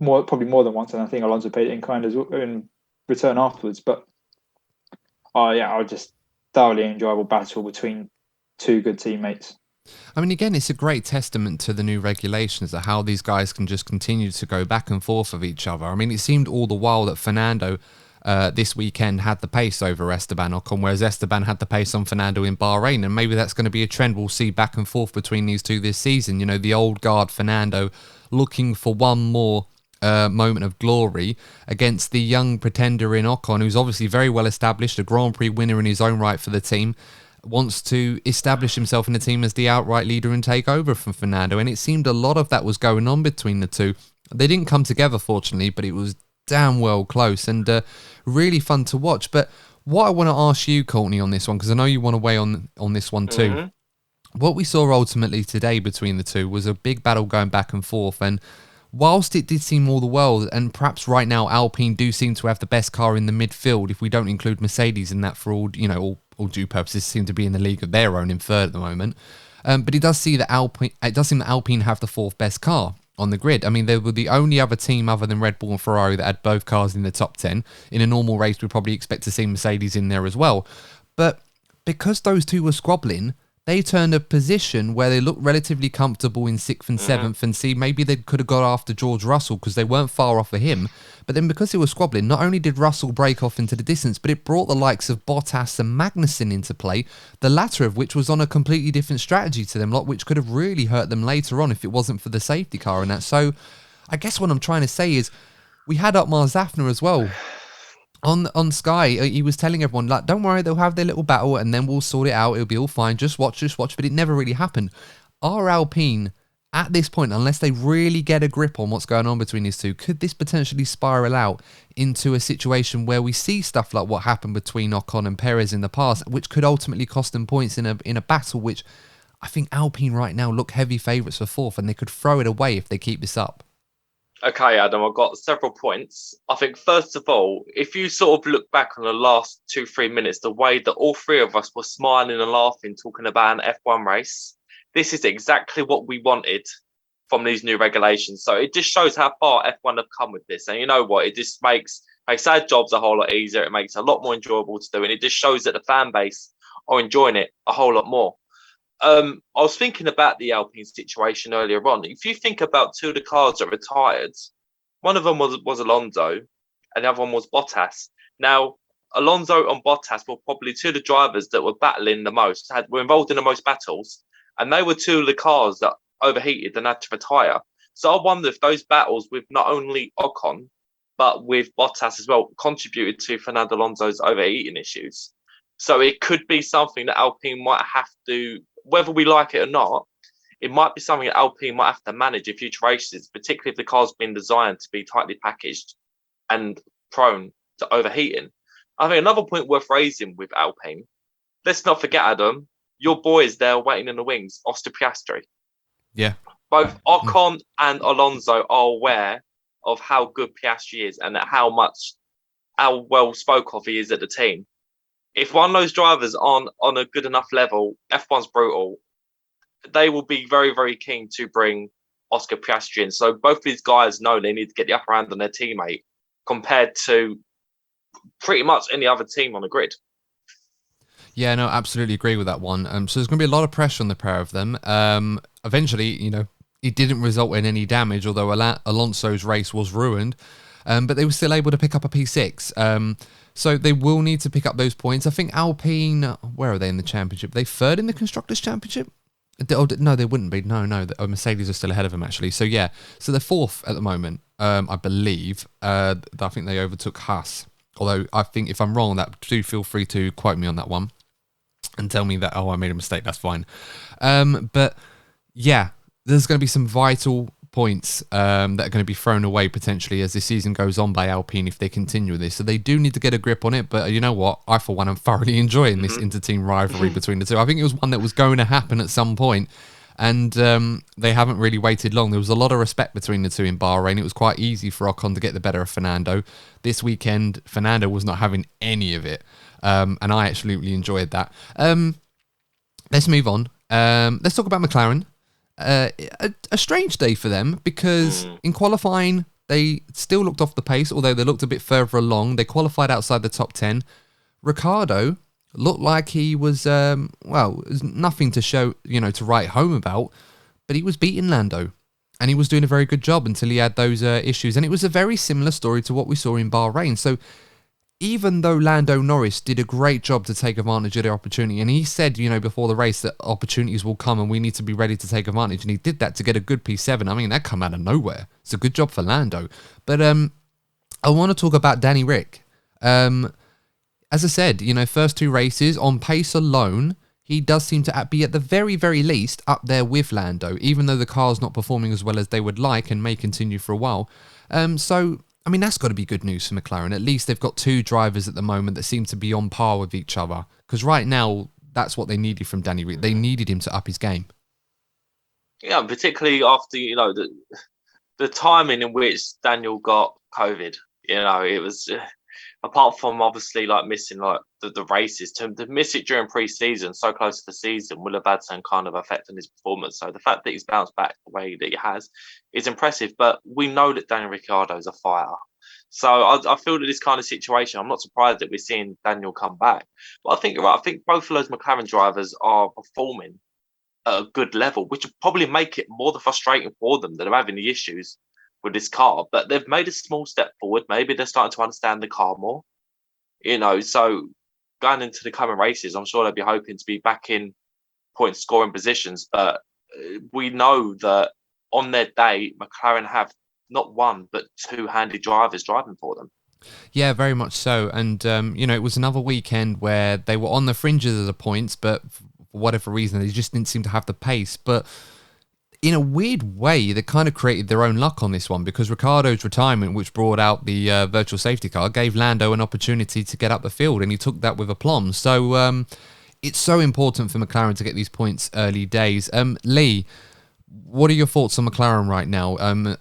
probably more than once, and I think Alonso paid it in kind as well in return afterwards. But I was just thoroughly enjoyable battle between two good teammates. I mean, again, it's a great testament to the new regulations of how these guys can just continue to go back and forth with each other. I mean, it seemed all the while that Fernando this weekend had the pace over Esteban Ocon, whereas Esteban had the pace on Fernando in Bahrain, and maybe that's going to be a trend we'll see back and forth between these two this season. You know, the old guard Fernando looking for one more moment of glory against the young pretender in Ocon, who's obviously very well established, a Grand Prix winner in his own right for the team, wants to establish himself in the team as the outright leader and take over from Fernando. And it seemed a lot of that was going on between the two. They didn't come together, fortunately, but it was damn well close and really fun to watch. But what I want to ask you, Courtney, on this one, because I know you want to weigh on this one too. What we saw ultimately today between the two was a big battle going back and forth. And whilst it did seem all the world, and perhaps right now Alpine do seem to have the best car in the midfield, if we don't include Mercedes in that for all due purposes, seem to be in the league of their own in third at the moment. But it does seem that Alpine have the fourth best car on the grid. I mean, they were the only other team other than Red Bull and Ferrari that had both cars in the top 10. In a normal race, we'd probably expect to see Mercedes in there as well. But because those two were squabbling, they turned a position where they looked relatively comfortable in 6th and 7th, and see maybe they could have got after George Russell because they weren't far off of him. But then because they were squabbling, not only did Russell break off into the distance, but it brought the likes of Bottas and Magnussen into play, the latter of which was on a completely different strategy to them, which could have really hurt them later on if it wasn't for the safety car and that. So I guess what I'm trying to say is we had Otmar Zafner as well. On Sky, he was telling everyone, like, don't worry, they'll have their little battle and then we'll sort it out. It'll be all fine. Just watch. But it never really happened. Are Alpine, at this point, unless they really get a grip on what's going on between these two, could this potentially spiral out into a situation where we see stuff like what happened between Ocon and Perez in the past, which could ultimately cost them points in a battle, which I think Alpine right now look heavy favourites for fourth, and they could throw it away if they keep this up? Okay, Adam, I've got several points. I think, first of all, if you sort of look back on the last 2-3 minutes, the way that all three of us were smiling and laughing, talking about an F1 race, this is exactly what we wanted from these new regulations. So it just shows how far F1 have come with this. And you know what? It just makes our jobs a whole lot easier. It makes it a lot more enjoyable to do. And it just shows that the fan base are enjoying it a whole lot more. I was thinking about the Alpine situation earlier on. If you think about two of the cars that retired, one of them was Alonso and the other one was Bottas. Now, Alonso and Bottas were probably two of the drivers that were battling the most, were involved in the most battles, and they were two of the cars that overheated and had to retire. So I wonder if those battles with not only Ocon, but with Bottas as well, contributed to Fernando Alonso's overheating issues. So it could be something that Alpine might have to, whether we like it or not, it might be something that Alpine might have to manage in future races, particularly if the car's been designed to be tightly packaged and prone to overheating. I think another point worth raising with Alpine, let's not forget, Adam, your boys there waiting in the wings, Oscar Piastri. Yeah. Both Ocon and Alonso are aware of how good Piastri is and how well spoke of he is at the team. If one of those drivers aren't on a good enough level, F1's brutal, they will be very, very keen to bring Oscar Piastri in. So both these guys know they need to get the upper hand on their teammate compared to pretty much any other team on the grid. Yeah, no, absolutely agree with that one. So there's going to be a lot of pressure on the pair of them. Eventually, it didn't result in any damage, although Alonso's race was ruined. But they were still able to pick up a P6. So they will need to pick up those points. I think Alpine, where are they in the championship? Are they third in the Constructors' Championship? No, they wouldn't be. No, Mercedes are still ahead of them, actually. So, yeah. So they're fourth at the moment, I believe. I think they overtook Haas. Although, I think if I'm wrong on that, do feel free to quote me on that one and tell me that, I made a mistake. That's fine. But, yeah, there's going to be some vital points that are going to be thrown away potentially as the season goes on by Alpine if they continue with this. So they do need to get a grip on it. But you know what? I, for one, am thoroughly enjoying this inter-team rivalry between the two. I think it was one that was going to happen at some point, and they haven't really waited long. There was a lot of respect between the two in Bahrain. It was quite easy for Ocon to get the better of Fernando. This weekend, Fernando was not having any of it, and I absolutely enjoyed that. Let's move on. Let's talk about McLaren. A strange day for them because in qualifying they still looked off the pace, although they looked a bit further along. They qualified outside the top 10. Ricciardo looked like he was nothing to show, to write home about, but he was beating Lando and he was doing a very good job until he had those issues. And it was a very similar story to what we saw in Bahrain. So even though Lando Norris did a great job to take advantage of the opportunity, and he said, before the race that opportunities will come and we need to be ready to take advantage, and he did that to get a good P7. I mean, that come out of nowhere. It's a good job for Lando. But I want to talk about Danny Rick. As I said, first two races, on pace alone, he does seem to be at the very, very least up there with Lando, even though the car's not performing as well as they would like and may continue for a while. I mean, that's got to be good news for McLaren. At least they've got two drivers at the moment that seem to be on par with each other. Because right now, that's what they needed from Danny Rick. They needed him to up his game. Yeah, particularly after, the timing in which Daniel got COVID. It was, apart from obviously missing the races, to miss it during pre-season, so close to the season, will have had some kind of effect on his performance. So the fact that he's bounced back the way that he has is impressive. But we know that Daniel Ricciardo is a fighter. So I feel that this kind of situation, I'm not surprised that we're seeing Daniel come back. But I think you're right. I think both of those McLaren drivers are performing at a good level, which will probably make it more frustrating for them that they're having the issues with this car. But they've made a small step forward. Maybe they're starting to understand the car more. So going into the coming races, I'm sure they'll be hoping to be back in point scoring positions. But we know that on their day, McLaren have not one, but two handy drivers driving for them. Yeah, very much so. And, it was another weekend where they were on the fringes of the points, but for whatever reason, they just didn't seem to have the pace. But in a weird way, they kind of created their own luck on this one because Ricciardo's retirement, which brought out the virtual safety car, gave Lando an opportunity to get up the field, and he took that with aplomb. So it's so important for McLaren to get these points early days. Lee, what are your thoughts on McLaren right now?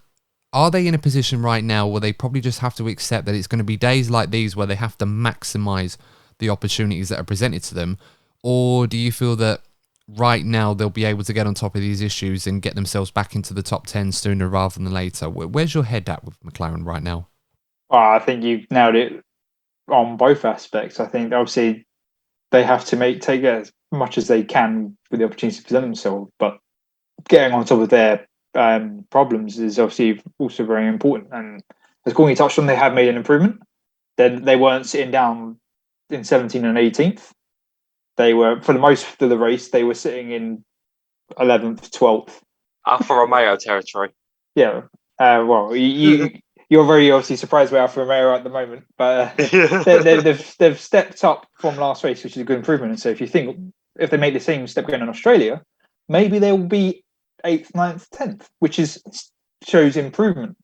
Are they in a position right now where they probably just have to accept that it's going to be days like these where they have to maximize the opportunities that are presented to them? Or do you feel that right now they'll be able to get on top of these issues and get themselves back into the top 10 sooner rather than later? Where's your head at with McLaren right now? I think you've nailed it on both aspects. I think obviously they have to take as much as they can with the opportunity to present themselves, but getting on top of their problems is obviously also very important. And as Courtney touched on, they have made an improvement. They weren't sitting down in 17th and 18th. They were, for the most of the race, they were sitting in 11th, 12th. Alfa Romeo territory. Yeah. Well, you're very obviously surprised by Alfa Romeo at the moment, but they've stepped up from last race, which is a good improvement. And so if they make the same step going in Australia, maybe they'll be 8th, 9th, 10th, which shows improvement.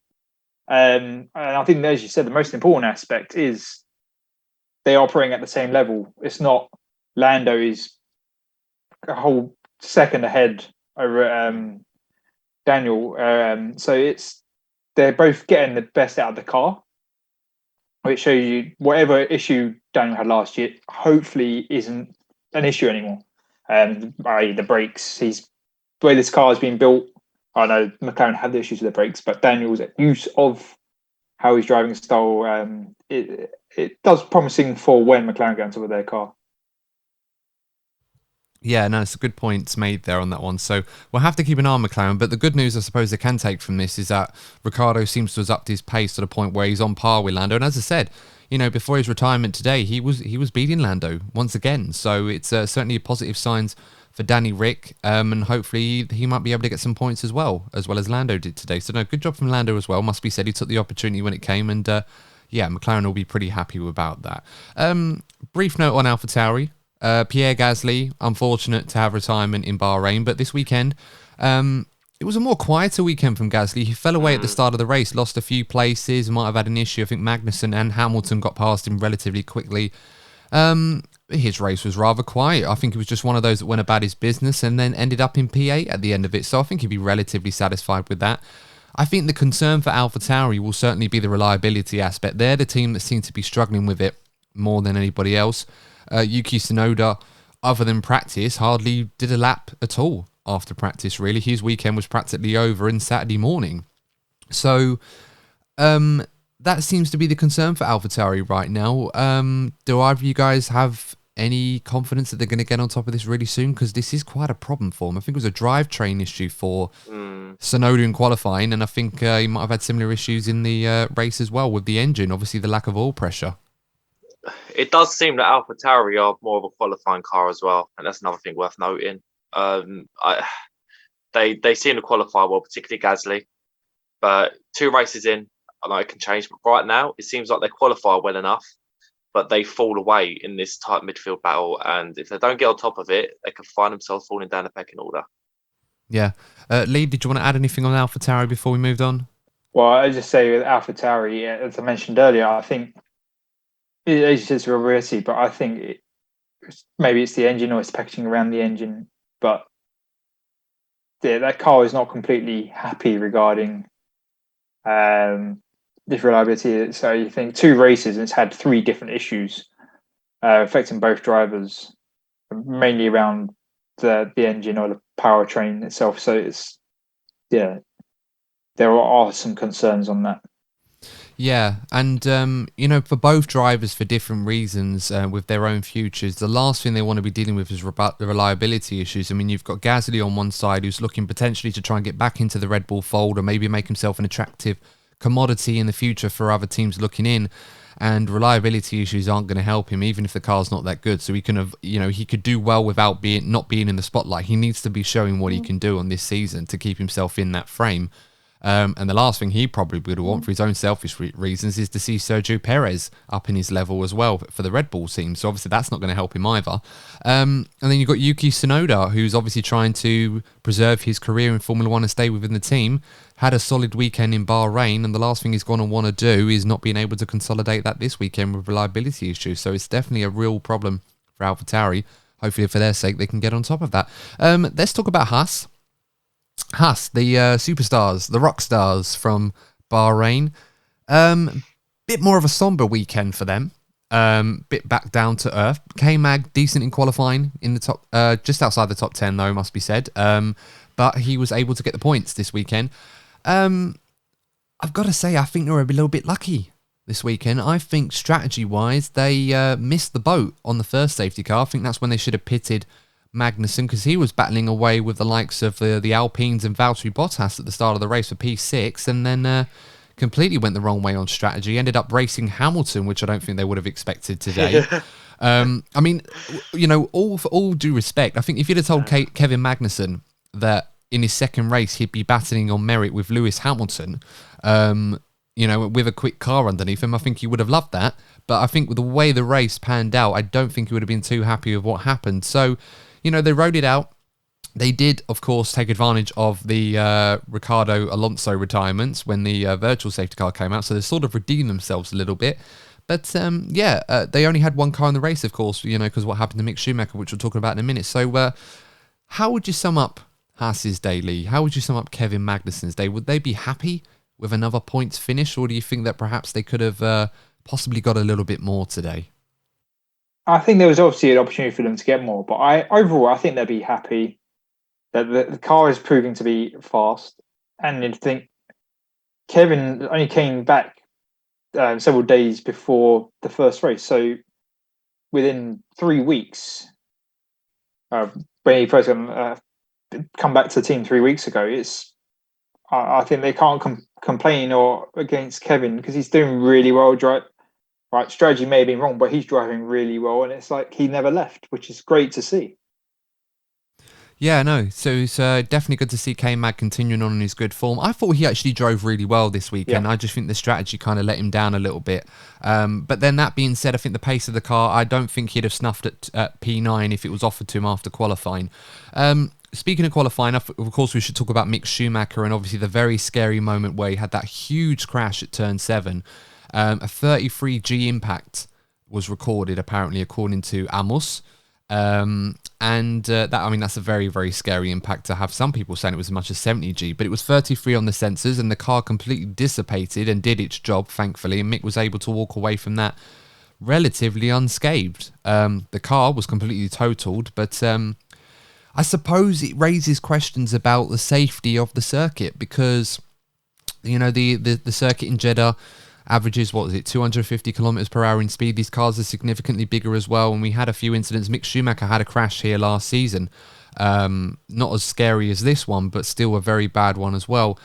And I think, as you said, the most important aspect is they are operating at the same level. It's not Lando is a whole second ahead over Daniel. So they're both getting the best out of the car, which shows you whatever issue Daniel had last year hopefully isn't an issue anymore. I.e. the brakes. The way this car has been built, I know McLaren had the issues with the brakes, but Daniel's use of how he's driving style, it does promising for when McLaren get into their car. Yeah, no, it's a good point made there on that one. So we'll have to keep an eye on McLaren. But the good news, I suppose, they can take from this is that Ricciardo seems to have upped his pace to the point where he's on par with Lando. And as I said, before his retirement today, he was beating Lando once again. So it's certainly a positive signs for Danny Rick. And hopefully he might be able to get some points as well as Lando did today. So no, good job from Lando as well. Must be said, he took the opportunity when it came. And McLaren will be pretty happy about that. Brief note on AlphaTauri. Pierre Gasly, unfortunate to have retirement in Bahrain, but this weekend, it was a more quieter weekend from Gasly. He fell away at the start of the race, lost a few places, might have had an issue. I think Magnussen and Hamilton got past him relatively quickly. His race was rather quiet. I think it was just one of those that went about his business and then ended up in P8 at the end of it, so I think he'd be relatively satisfied with that. I think the concern for AlphaTauri will certainly be the reliability aspect. They're the team that seem to be struggling with it more than anybody else. Yuki Tsunoda, other than practice, hardly did a lap at all after practice, really. His weekend was practically over in Saturday morning. So that seems to be the concern for AlphaTauri right now. Do either of you guys have any confidence that they're going to get on top of this really soon? Because this is quite a problem for them. I think it was a drivetrain issue for Tsunoda in qualifying, and I think he might have had similar issues in the race as well with the engine, obviously the lack of oil pressure. It does seem that AlphaTauri are more of a qualifying car as well, and that's another thing worth noting. They seem to qualify well, particularly Gasly. But 2 races in, I know it can change, but right now it seems like they qualify well enough, but they fall away in this tight midfield battle. And if they don't get on top of it, they can find themselves falling down the pecking order. Yeah. Lee, did you want to add anything on AlphaTauri before we moved on? Well, I just say with AlphaTauri, as I mentioned earlier, I think as you said, it's reliability, but I think maybe it's the engine or it's packaging around the engine. But that car is not completely happy regarding this reliability. So you think 2 races and it's had 3 different issues affecting both drivers, mainly around the engine or the powertrain itself. So there are some concerns on that. Yeah, and for both drivers for different reasons with their own futures, the last thing they want to be dealing with is the reliability issues. I mean, you've got Gasly on one side who's looking potentially to try and get back into the Red Bull fold or maybe make himself an attractive commodity in the future for other teams looking in, and reliability issues aren't going to help him even if the car's not that good. So he could do well without not being in the spotlight. He needs to be showing what he can do on this season to keep himself in that frame. And the last thing he probably would want for his own selfish reasons is to see Sergio Perez up in his level as well for the Red Bull team. So obviously that's not going to help him either. And then you've got Yuki Tsunoda, who's obviously trying to preserve his career in Formula One and stay within the team. Had a solid weekend in Bahrain, and the last thing he's going to want to do is not being able to consolidate that this weekend with reliability issues. So it's definitely a real problem for AlphaTauri. Hopefully for their sake they can get on top of that. Let's talk about Haas. Haas, the superstars, the rock stars from Bahrain. Bit more of a somber weekend for them. Bit back down to earth. K-Mag, decent in qualifying in the top, just outside the top 10 though, must be said. But he was able to get the points this weekend. I've got to say, I think they were a little bit lucky this weekend. I think strategy-wise, they missed the boat on the first safety car. I think that's when they should have pitted Magnussen, because he was battling away with the likes of the Alpines and Valtteri Bottas at the start of the race for P6, and then completely went the wrong way on strategy. Ended up racing Hamilton, which I don't think they would have expected today. I mean, all for all due respect, I think if you'd have told Kevin Magnussen that in his second race, he'd be battling on merit with Lewis Hamilton, with a quick car underneath him. I think he would have loved that. But I think with the way the race panned out, I don't think he would have been too happy with what happened. So, they rode it out. They did, of course, take advantage of the Ricardo Alonso retirements when the virtual safety car came out. So they sort of redeemed themselves a little bit. But, they only had one car in the race, of course, because what happened to Mick Schumacher, which we'll talk about in a minute. So how would you sum up Haas's day, Lee? How would you sum up Kevin Magnussen's day? Would they be happy with another points finish, or do you think that perhaps they could have possibly got a little bit more today? I think there was obviously an opportunity for them to get more, but overall, I think they'd be happy that the car is proving to be fast. And I think Kevin only came back several days before the first race. So within 3 weeks, when he first come back to the team 3 weeks ago, I think they can't complain or against Kevin because he's doing really well. Right, strategy may have been wrong, but he's driving really well, and it's like he never left, which is great to see. Yeah, no. So it's definitely good to see K-Mag continuing on in his good form. I thought he actually drove really well this weekend. Yeah. I just think the strategy kind of let him down a little bit. But then that being said, I think the pace of the car, I don't think he'd have snuffed at P9 if it was offered to him after qualifying. Speaking of qualifying, of course, we should talk about Mick Schumacher and obviously the very scary moment where he had that huge crash at turn 7. A 33G impact was recorded, apparently, according to Amos. That's a very, very scary impact to have. Some people saying it was as much as 70G, but it was 33 on the sensors, and the car completely dissipated and did its job, thankfully, and Mick was able to walk away from that relatively unscathed. The car was completely totaled, but I suppose it raises questions about the safety of the circuit because, the circuit in Jeddah averages, 250 kilometers per hour in speed. These cars are significantly bigger as well, and we had a few incidents. Mick Schumacher had a crash here last season. Not as scary as this one, but still a very bad one as well.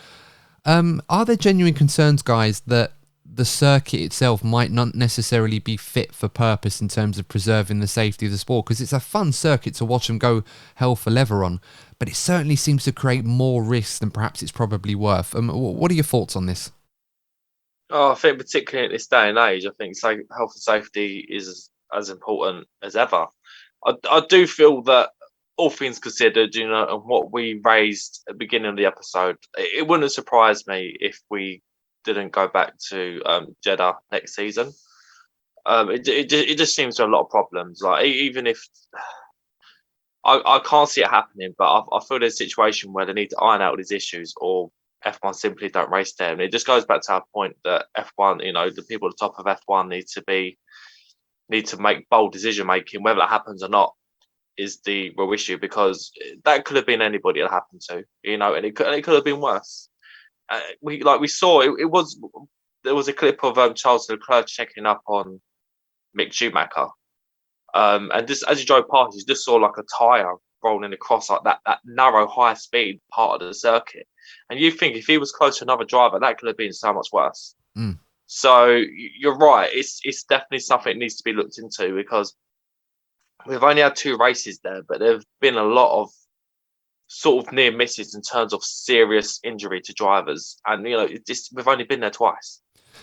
Are there genuine concerns, guys, that the circuit itself might not necessarily be fit for purpose in terms of preserving the safety of the sport? Because it's a fun circuit to watch them go hell for leather on, but it certainly seems to create more risks than perhaps it's probably worth. What are your thoughts on this? I think particularly at this day and age, I think health and safety is as important as ever. I do feel that all things considered, and what we raised at the beginning of the episode, it wouldn't surprise me if we didn't go back to Jeddah next season. It just seems to have a lot of problems. Like even if I can't see it happening, but I feel there's a situation where they need to iron out these issues, or F1 simply don't race there. And it just goes back to our point that F1, the people at the top of F1 need to make bold decision making. Whether that happens or not is the real issue, because that could have been anybody it happened to, and it could have been worse. We saw there was a clip of Charles Leclerc checking up on Mick Schumacher, and just as he drove past, you just saw like a tire rolling across like that narrow high speed part of the circuit. And you think if he was close to another driver, that could have been so much worse. So you're right. It's definitely something that needs to be looked into, because we've only had 2 races there, but there have been a lot of sort of near misses in terms of serious injury to drivers. And, we've only been there twice.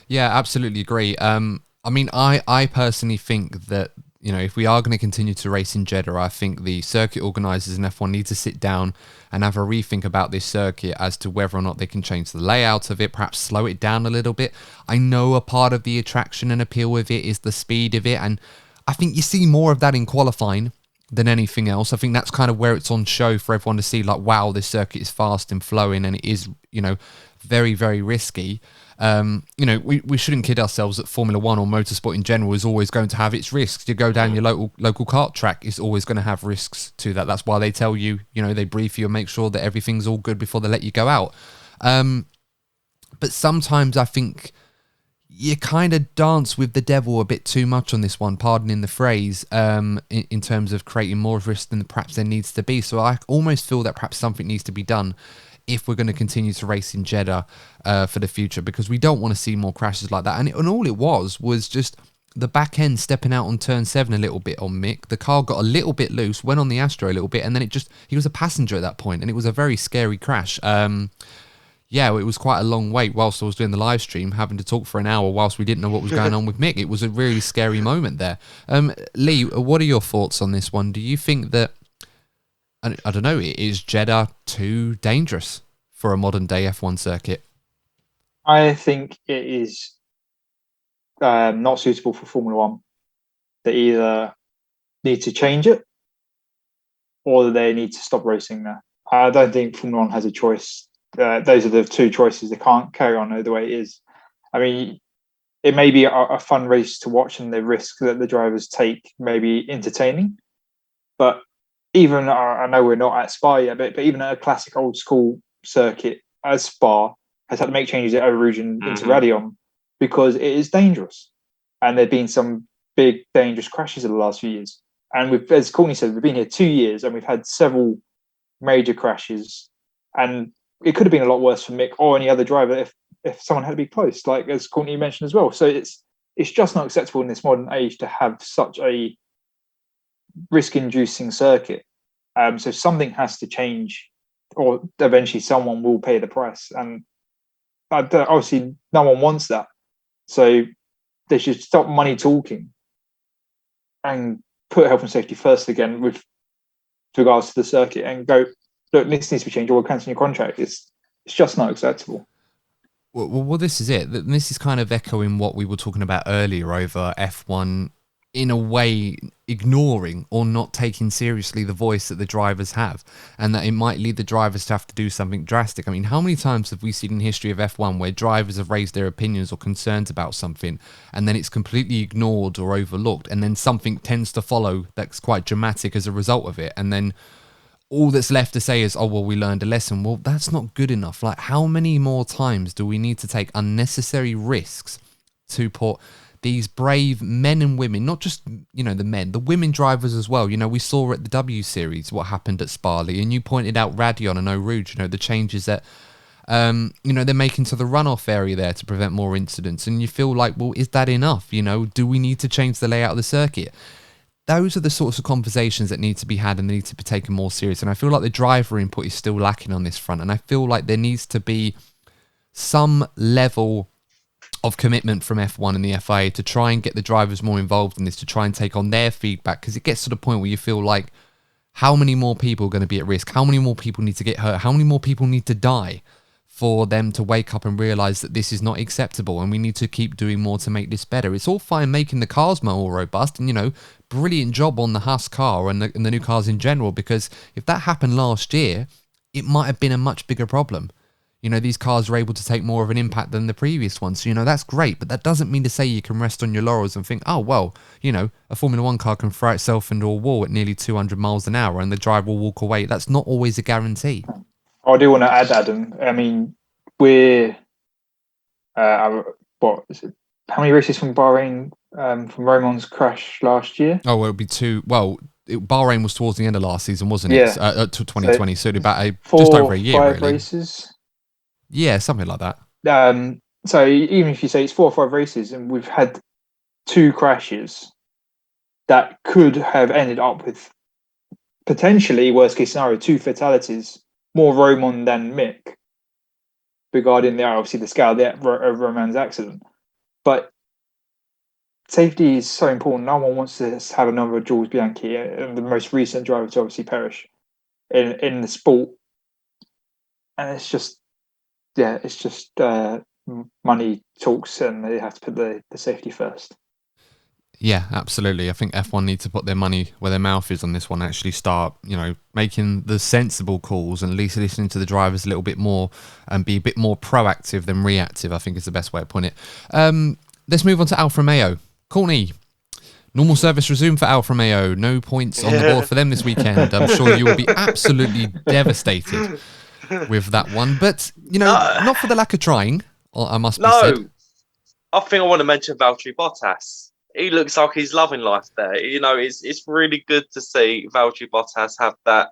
Yeah, absolutely agree. I personally think that, if we are going to continue to race in Jeddah, I think the circuit organisers and F1 need to sit down and have a rethink about this circuit as to whether or not they can change the layout of it, perhaps slow it down a little bit. I know a part of the attraction and appeal with it is the speed of it, and I think you see more of that in qualifying than anything else. I think that's kind of where it's on show for everyone to see, like, wow, this circuit is fast and flowing, and it is, very, very risky. We shouldn't kid ourselves that Formula One or motorsport in general is always going to have its risks. You go down your local kart track, it's always going to have risks to that. That's why they tell you, they brief you and make sure that everything's all good before they let you go out. But sometimes I think you kind of dance with the devil a bit too much on this one, pardoning the phrase, in terms of creating more risk than perhaps there needs to be. So I almost feel that perhaps something needs to be done if we're going to continue to race in Jeddah for the future, because we don't want to see more crashes like that. And all it was just the back end stepping out on turn 7 a little bit on Mick. The car got a little bit loose, went on the Astro a little bit, and then he was a passenger at that point, and it was a very scary crash. Yeah, it was quite a long wait whilst I was doing the live stream, having to talk for an hour whilst we didn't know what was going on with Mick. It was a really scary moment there. Lee, what are your thoughts on this one? Do you think that, I don't know, is Jeddah too dangerous for a modern day F1 circuit? I think it is not suitable for Formula One. They either need to change it or they need to stop racing there. I don't think Formula One has a choice. Those are the two choices. They can't carry on the way it is. I mean, it may be a fun race to watch, and the risk that the drivers take may be entertaining. But even, I know we're not at Spa yet, but even at a classic old school circuit as Spa has had to make changes at Eau Rouge into Raidillon because it is dangerous. And there have been some big dangerous crashes in the last few years. And as Courtney said, we've been here 2 years and we've had several major crashes. And it could have been a lot worse for Mick or any other driver if someone had to be close, like as Courtney mentioned as well. So it's just not acceptable in this modern age to have such a risk-inducing circuit. So something has to change, or eventually someone will pay the price. And obviously no one wants that. So they should stop money talking and put health and safety first again with regards to the circuit and go, look, this needs to be changed or we'll cancel your contract. It's just not acceptable. Well, this is it. This is kind of echoing what we were talking about earlier over F1, in a way ignoring or not taking seriously the voice that the drivers have, and that it might lead the drivers to have to do something drastic. I mean, how many times have we seen in history of F1 where drivers have raised their opinions or concerns about something, and then it's completely ignored or overlooked, and then something tends to follow that's quite dramatic as a result of it, and then all that's left to say is, oh, well, we learned a lesson. Well, that's not good enough. Like, how many more times do we need to take unnecessary risks to put these brave men and women, not just, the men, the women drivers as well. We saw at the W Series what happened at Spa-Lee, and you pointed out Raidillon and Eau Rouge, the changes that, they're making to the runoff area there to prevent more incidents. And you feel like, well, is that enough? Do we need to change the layout of the circuit? Those are the sorts of conversations that need to be had and they need to be taken more serious. And I feel like the driver input is still lacking on this front. And I feel like there needs to be some level of commitment from F1 and the FIA to try and get the drivers more involved in this, to try and take on their feedback. Because it gets to the point where you feel like, how many more people are going to be at risk? How many more people need to get hurt? How many more people need to die for them to wake up and realise that this is not acceptable and we need to keep doing more to make this better? It's all fine making the cars more robust and, brilliant job on the Haas car and the new cars in general, because if that happened last year, it might have been a much bigger problem. These cars are able to take more of an impact than the previous ones. So, that's great, but that doesn't mean to say you can rest on your laurels and think, oh, well, a Formula One car can throw itself into a wall at nearly 200 miles an hour and the driver will walk away. That's not always a guarantee. I do want to add, Adam. I mean, we're what is it? How many races from Bahrain from Roman's crash last year? Oh, well, it would be two. Well, Bahrain was towards the end of last season, wasn't it? Yeah. To 2020, so about just over a year, 5 really. Races. Yeah, something like that. So even if you say it's 4 or 5 races, and we've had 2 crashes that could have ended up with potentially, worst case scenario, 2 fatalities, more Roman than Mick, regarding obviously the scale of Roman's accident. But safety is so important. No one wants to have another Jules Bianchi, the most recent driver to obviously perish in the sport. And it's just, money talks, and they have to put the safety first. Yeah, absolutely. I think F1 need to put their money where their mouth is on this one, actually start, making the sensible calls and at least listening to the drivers a little bit more and be a bit more proactive than reactive, I think is the best way to put it. Let's move on to Alfa Romeo. Courtney, normal service resumed for Alfa Romeo. No points on the board for them this weekend. I'm sure you will be absolutely devastated with that one. But, not for the lack of trying, I must be said. I think I want to mention Valtteri Bottas. He looks like he's loving life there. It's really good to see Valtteri Bottas have that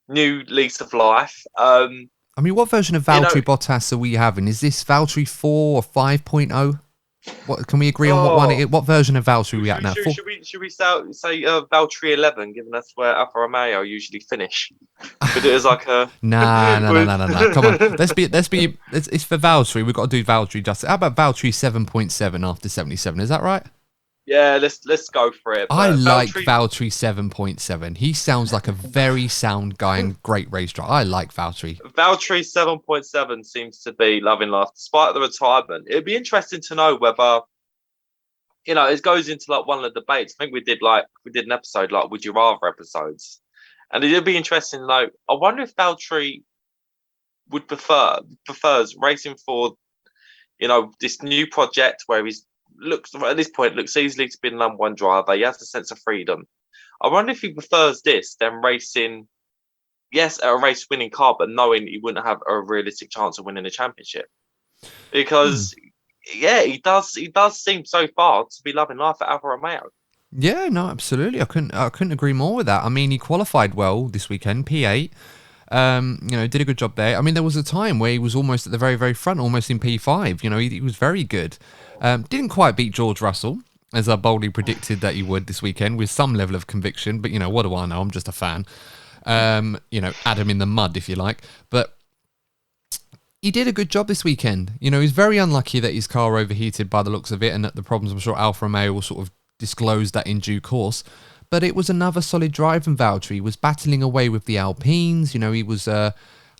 new lease of life. What version of Valtteri Bottas are we having? Is this Valtteri 4 or 5.0? What can we agree on? What version of Valtteri are we at now? Should we say Valtteri 11, given that's where Alfa Romeo usually finish? But it is like a Nah. Come on, let's be. It's for Valtteri. We've got to do Valtteri justice. How about Valtteri 7.7 after 77? Is that right? Yeah, let's go for it. I like Valtteri 7.7. He sounds like a very sound guy and great race driver. I like Valtteri. Valtteri 7.7 seems to be loving life despite the retirement. It'd be interesting to know whether, it goes into like one of the debates. I think we did an episode like Would You Rather episodes, and it'd be interesting to know. I wonder if Valtteri would prefers racing for, this new project where he's looks easily to be the number one driver. He has a sense of freedom. I wonder if he prefers this than racing, yes, at a race winning car, but knowing he wouldn't have a realistic chance of winning the championship. Because he does seem so far to be loving life at Alfa Romeo. Yeah, no, absolutely. I couldn't agree more with that. I mean, he qualified well this weekend, P8. Did a good job there. I mean, there was a time where he was almost at the very, very front, almost in P5. He was very good. Didn't quite beat George Russell, as I boldly predicted that he would this weekend, with some level of conviction. But, what do I know? I'm just a fan. Adam in the mud, if you like. But he did a good job this weekend. He's very unlucky that his car overheated by the looks of it, and that the problems, I'm sure Alfa Romeo will sort of disclose that in due course. But it was another solid drive from Valtteri. He was battling away with the Alpines. He was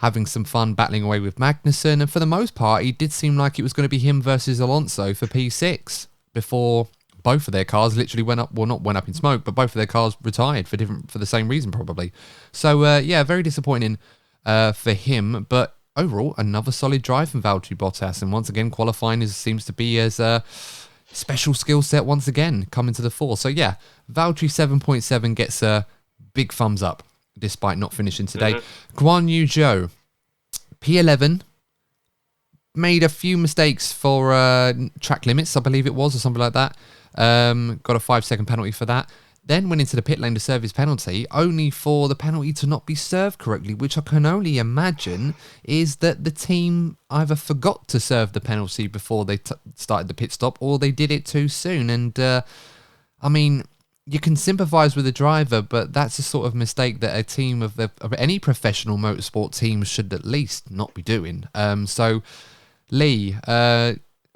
having some fun battling away with Magnussen. And for the most part, it did seem like it was going to be him versus Alonso for P6 before both of their cars literally went up. Well, not went up in smoke, but both of their cars retired for the same reason probably. So, very disappointing for him. But overall, another solid drive from Valtteri Bottas. And once again, qualifying seems to be as special skill set once again coming to the fore. So yeah, Valtteri 7.7 gets a big thumbs up despite not finishing today. Guan Yu Zhou, P11, made a few mistakes for track limits, I believe it was, or something like that. Got a 5-second penalty for that. Then went into the pit lane to serve his penalty, only for the penalty to not be served correctly, which I can only imagine is that the team either forgot to serve the penalty before they started the pit stop, or they did it too soon. And, I mean, you can sympathise with the driver, but that's a sort of mistake that a team of any professional motorsport team should at least not be doing. So, Lee,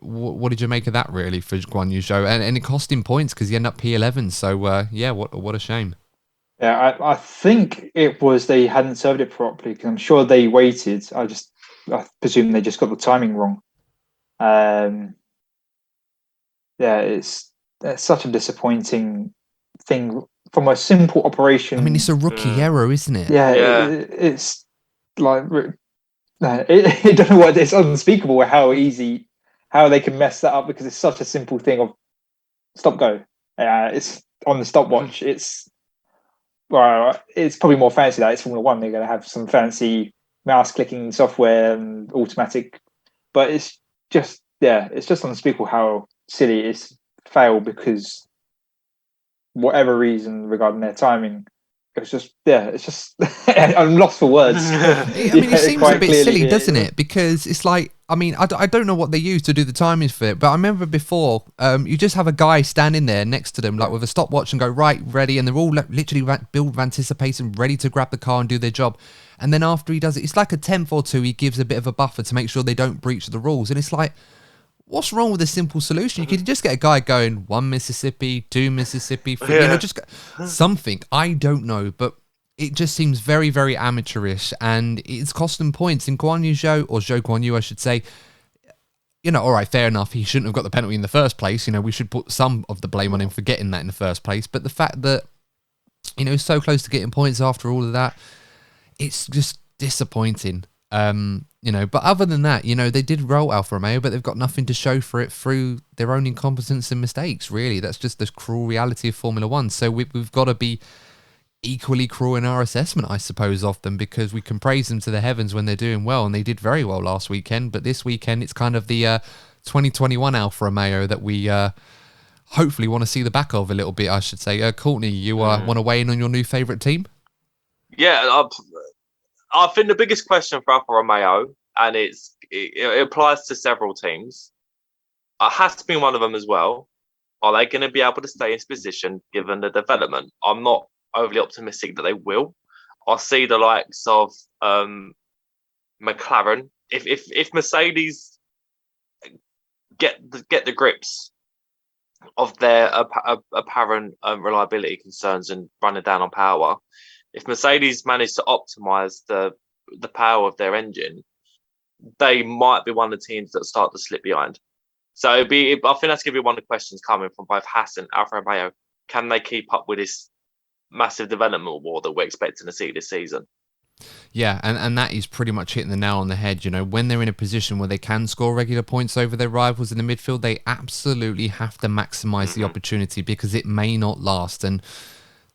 what did you make of that, really, for Guan Yu Zhou? And it cost him points because he ended up P11. So, what a shame. Yeah, I think it was they hadn't served it properly, because I'm sure they waited. I presume they just got the timing wrong. It's such a disappointing thing from a simple operation. I mean, it's a rookie error, isn't it? Yeah. It's like, I don't know what, it's unspeakable how they can mess that up, because it's such a simple thing of stop go. It's on the stopwatch. It's probably more fancy that it's Formula One. They're going to have some fancy mouse clicking software and automatic, but it's just unspeakable how silly it is to fail, because whatever reason regarding their timing, it's just I'm lost for words. I mean, it seems a bit silly, doesn't it? Because it's like, I mean, I don't know what they use to do the timings for it, but I remember before, you just have a guy standing there next to them, like with a stopwatch, and go, right, ready, and they're all literally build of anticipation, ready to grab the car and do their job. And then after he does it, it's like a tenth or two, he gives a bit of a buffer to make sure they don't breach the rules. And it's like, what's wrong with a simple solution? You could just get a guy going 1 Mississippi, 2 Mississippi, 3, just something. I don't know, but it just seems very, very amateurish, and it's cost them points. In Guan Yu Zhou, or Zhou Guan Yu, I should say, all right, fair enough. He shouldn't have got the penalty in the first place. We should put some of the blame on him for getting that in the first place. But the fact that, he's so close to getting points after all of that, it's just disappointing. But other than that, they did roll Alfa Romeo, but they've got nothing to show for it through their own incompetence and mistakes, really. That's just the cruel reality of Formula One. So we've got to be equally cruel in our assessment, I suppose, of them, because we can praise them to the heavens when they're doing well, and they did very well last weekend. But this weekend, it's kind of the 2021 Alfa Romeo that we hopefully want to see the back of a little bit, I should say. Courtney, you want to weigh in on your new favourite team? Yeah, I think the biggest question for Alfa Romeo, and it applies to several teams, has been one of them as well. Are they going to be able to stay in this position given the development? I'm not overly optimistic that they will. I see the likes of McLaren. If Mercedes get the grips of their apparent reliability concerns and running down on power, if Mercedes manage to optimize the power of their engine, they might be one of the teams that start to slip behind. So I think that's going to be one of the questions coming from both Haas and Alfa Romeo. Can they keep up with this massive development war that we're expecting to see this season? Yeah, and that is pretty much hitting the nail on the head. You know, when they're in a position where they can score regular points over their rivals in the midfield, they absolutely have to maximise the opportunity because it may not last. And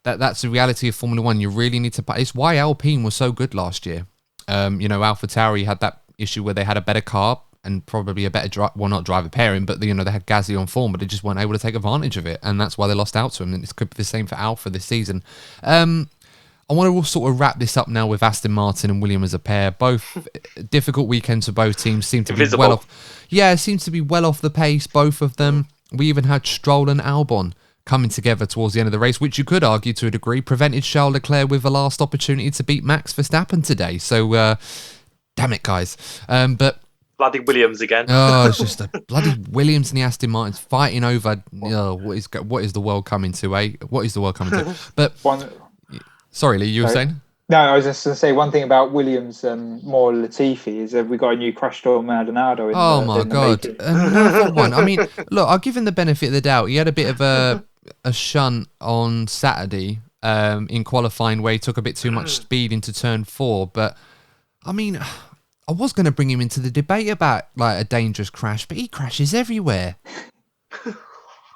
that's the reality of Formula One. You really need to... It's why Alpine was so good last year. You know, AlphaTauri had that issue where they had a better car and probably a better not driver pairing, but you know, they had Gasly on form, but they just weren't able to take advantage of it, and that's why they lost out to him. And it could be the same for Alfa this season. I want to sort of wrap this up now with Aston Martin and Williams as a pair. Both difficult weekends for both teams. Seem to be well off. Yeah, it seems to be well off the pace, both of them. We even had Stroll and Albon coming together towards the end of the race, which you could argue to a degree prevented Charles Leclerc with the last opportunity to beat Max Verstappen today. So, damn it, guys. But bloody Williams again. Oh, it's just a bloody Williams and the Aston Martins fighting over. What is the world coming to? What is the world coming to? But sorry, Lee, you were saying? No, I was just going to say one thing about Williams and more Latifi is that we got a new crash door Maldonado. Oh my god, another one. I mean, look, I'll give him the benefit of the doubt. He had a bit of a shunt on Saturday in qualifying where he took a bit too much speed into turn 4. But I mean, I was going to bring him into the debate about like a dangerous crash, but he crashes everywhere.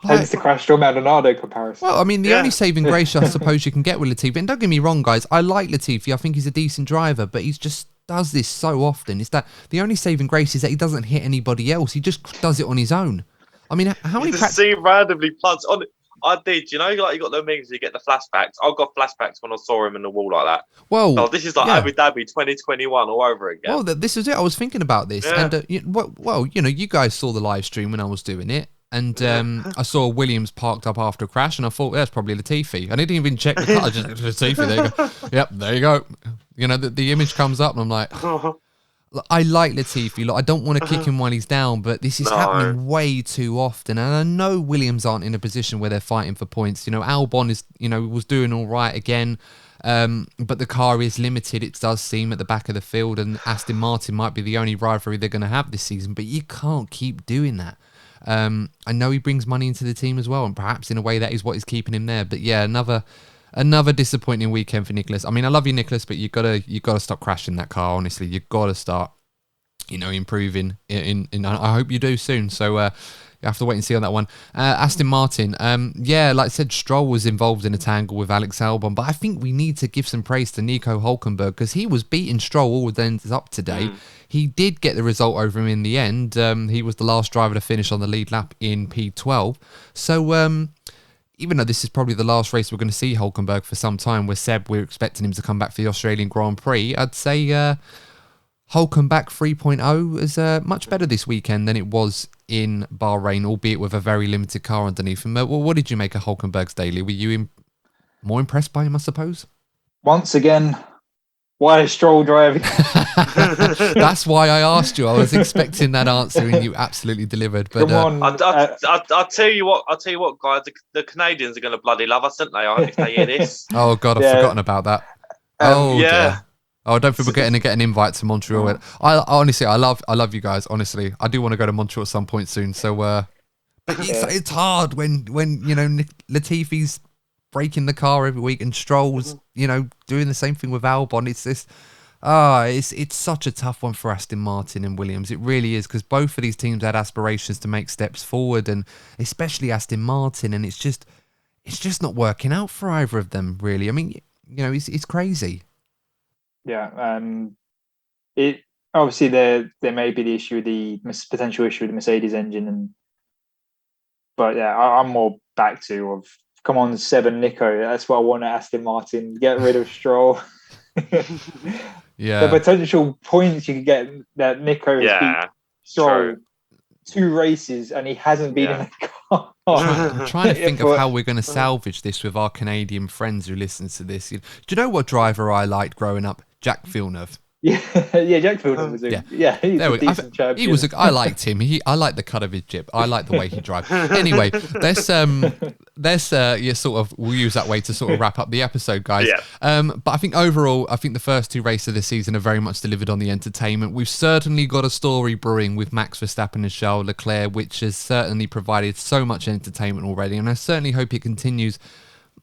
Hence the crash door Maldonado comparison. Well, I mean, the only saving grace I suppose you can get with Latifi, and don't get me wrong, guys, I like Latifi. I think he's a decent driver, but he's just does this so often. It's that the only saving grace is that he doesn't hit anybody else. He just does it on his own. I mean, how many see randomly plunks on it? I did, you know, like you got the memes, you get the flashbacks. I got flashbacks when I saw him in the wall like that. Well, this is like Abu Dhabi 2021 all over again. Well, this is it. I was thinking about this, and you know, you guys saw the live stream when I was doing it. And I saw Williams parked up after a crash, and I thought, that's probably Latifi. I didn't even check the car. Just Latifi, there you go. Yep, there you go. You know, the image comes up, and I'm like, I like Latifi. Look, I don't want to kick him while he's down, but this is happening way too often. And I know Williams aren't in a position where they're fighting for points. You know, Albon is, you know, was doing all right again. But the car is limited, it does seem, at the back of the field, and Aston Martin might be the only rivalry they're going to have this season. But you can't keep doing that. I know he brings money into the team as well, and perhaps in a way that is what is keeping him there. But yeah, another disappointing weekend for Nicholas. I mean, I love you, Nicholas, but you gotta stop crashing that car. Honestly, you gotta start, you know, improving. I hope you do soon. So you have to wait and see on that one. Aston Martin, like I said, Stroll was involved in a tangle with Alex Albon, but I think we need to give some praise to Nico Hülkenberg because he was beating Stroll all the ends up today. He did get the result over him in the end. He was the last driver to finish on the lead lap in P12. So even though this is probably the last race we're going to see Hülkenberg for some time, we're expecting him to come back for the Australian Grand Prix, I'd say Hülkenberg 3.0 is much better this weekend than it was in Bahrain, albeit with a very limited car underneath him. Well, what did you make of Hülkenberg's daily? Were you more impressed by him, I suppose? Once again, why is Stroll driving? That's why I asked you. I was expecting that answer, and you absolutely delivered. But Come on, I'll tell you what, guys. The Canadians are going to bloody love us, aren't they? If they hear this. Oh God, I've forgotten about that. Dear. Oh, don't think we're going to get an invite to Montreal. I honestly, I love you guys. Honestly, I do want to go to Montreal at some point soon. So, but it's hard when you know Latifi's breaking the car every week and Stroll's you know doing the same thing with Albon. It's this. It's such a tough one for Aston Martin and Williams. It really is, because both of these teams had aspirations to make steps forward, and especially Aston Martin, and it's just not working out for either of them. Really, I mean, you know, it's crazy. Yeah, it obviously there may be the issue, the potential issue with the Mercedes engine, but yeah, I'm more back to come on 7 Nico. That's what I want at Aston Martin. Get rid of Stroll. Yeah, the potential points you could get that Nico has beat Stroll. 2 races and he hasn't been in the car. I'm trying to think of how we're going to salvage this with our Canadian friends who listen to this. Do you know what driver I liked growing up? Jack Villeneuve. Yeah, Jack Villeneuve was he's a decent champion. I liked him. I liked the cut of his jib. I liked the way he drives. Anyway, let's we'll use that way to sort of wrap up the episode, guys. Yeah. But I think overall, the first 2 races of the season are very much delivered on the entertainment. We've certainly got a story brewing with Max Verstappen and Charles Leclerc, which has certainly provided so much entertainment already, and I certainly hope it continues,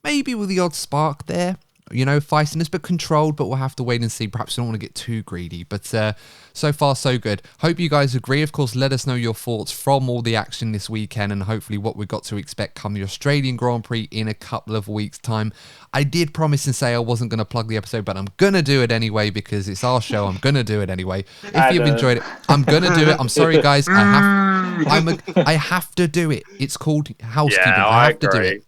maybe with the odd spark there. Feistiness, but controlled, but we'll have to wait and see. Perhaps we don't want to get too greedy, but so far so good. Hope you guys agree. Of course, let us know your thoughts from all the action this weekend and hopefully what we've got to expect come the Australian Grand Prix in a couple of weeks' time. I did promise and say I wasn't going to plug the episode, but I'm going to do it anyway because it's our show. I'm going to do it anyway. If you've enjoyed it, I'm going to do it. I'm sorry, guys. I have to do it. It's called housekeeping. Yeah, I have to do agree. it.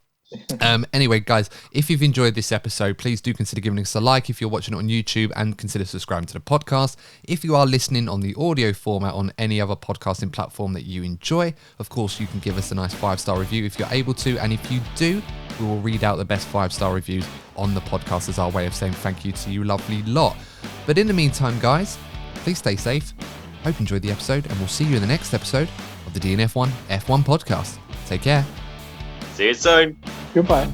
Anyway, guys, if you've enjoyed this episode, please do consider giving us a like if you're watching it on YouTube and consider subscribing to the podcast. If you are listening on the audio format on any other podcasting platform that you enjoy, of course, you can give us a nice 5-star review if you're able to. And if you do, we will read out the best 5-star reviews on the podcast as our way of saying thank you to you lovely lot. But in the meantime, guys, please stay safe. Hope you enjoyed the episode and we'll see you in the next episode of the DNF1 F1 podcast. Take care. See you soon. Goodbye.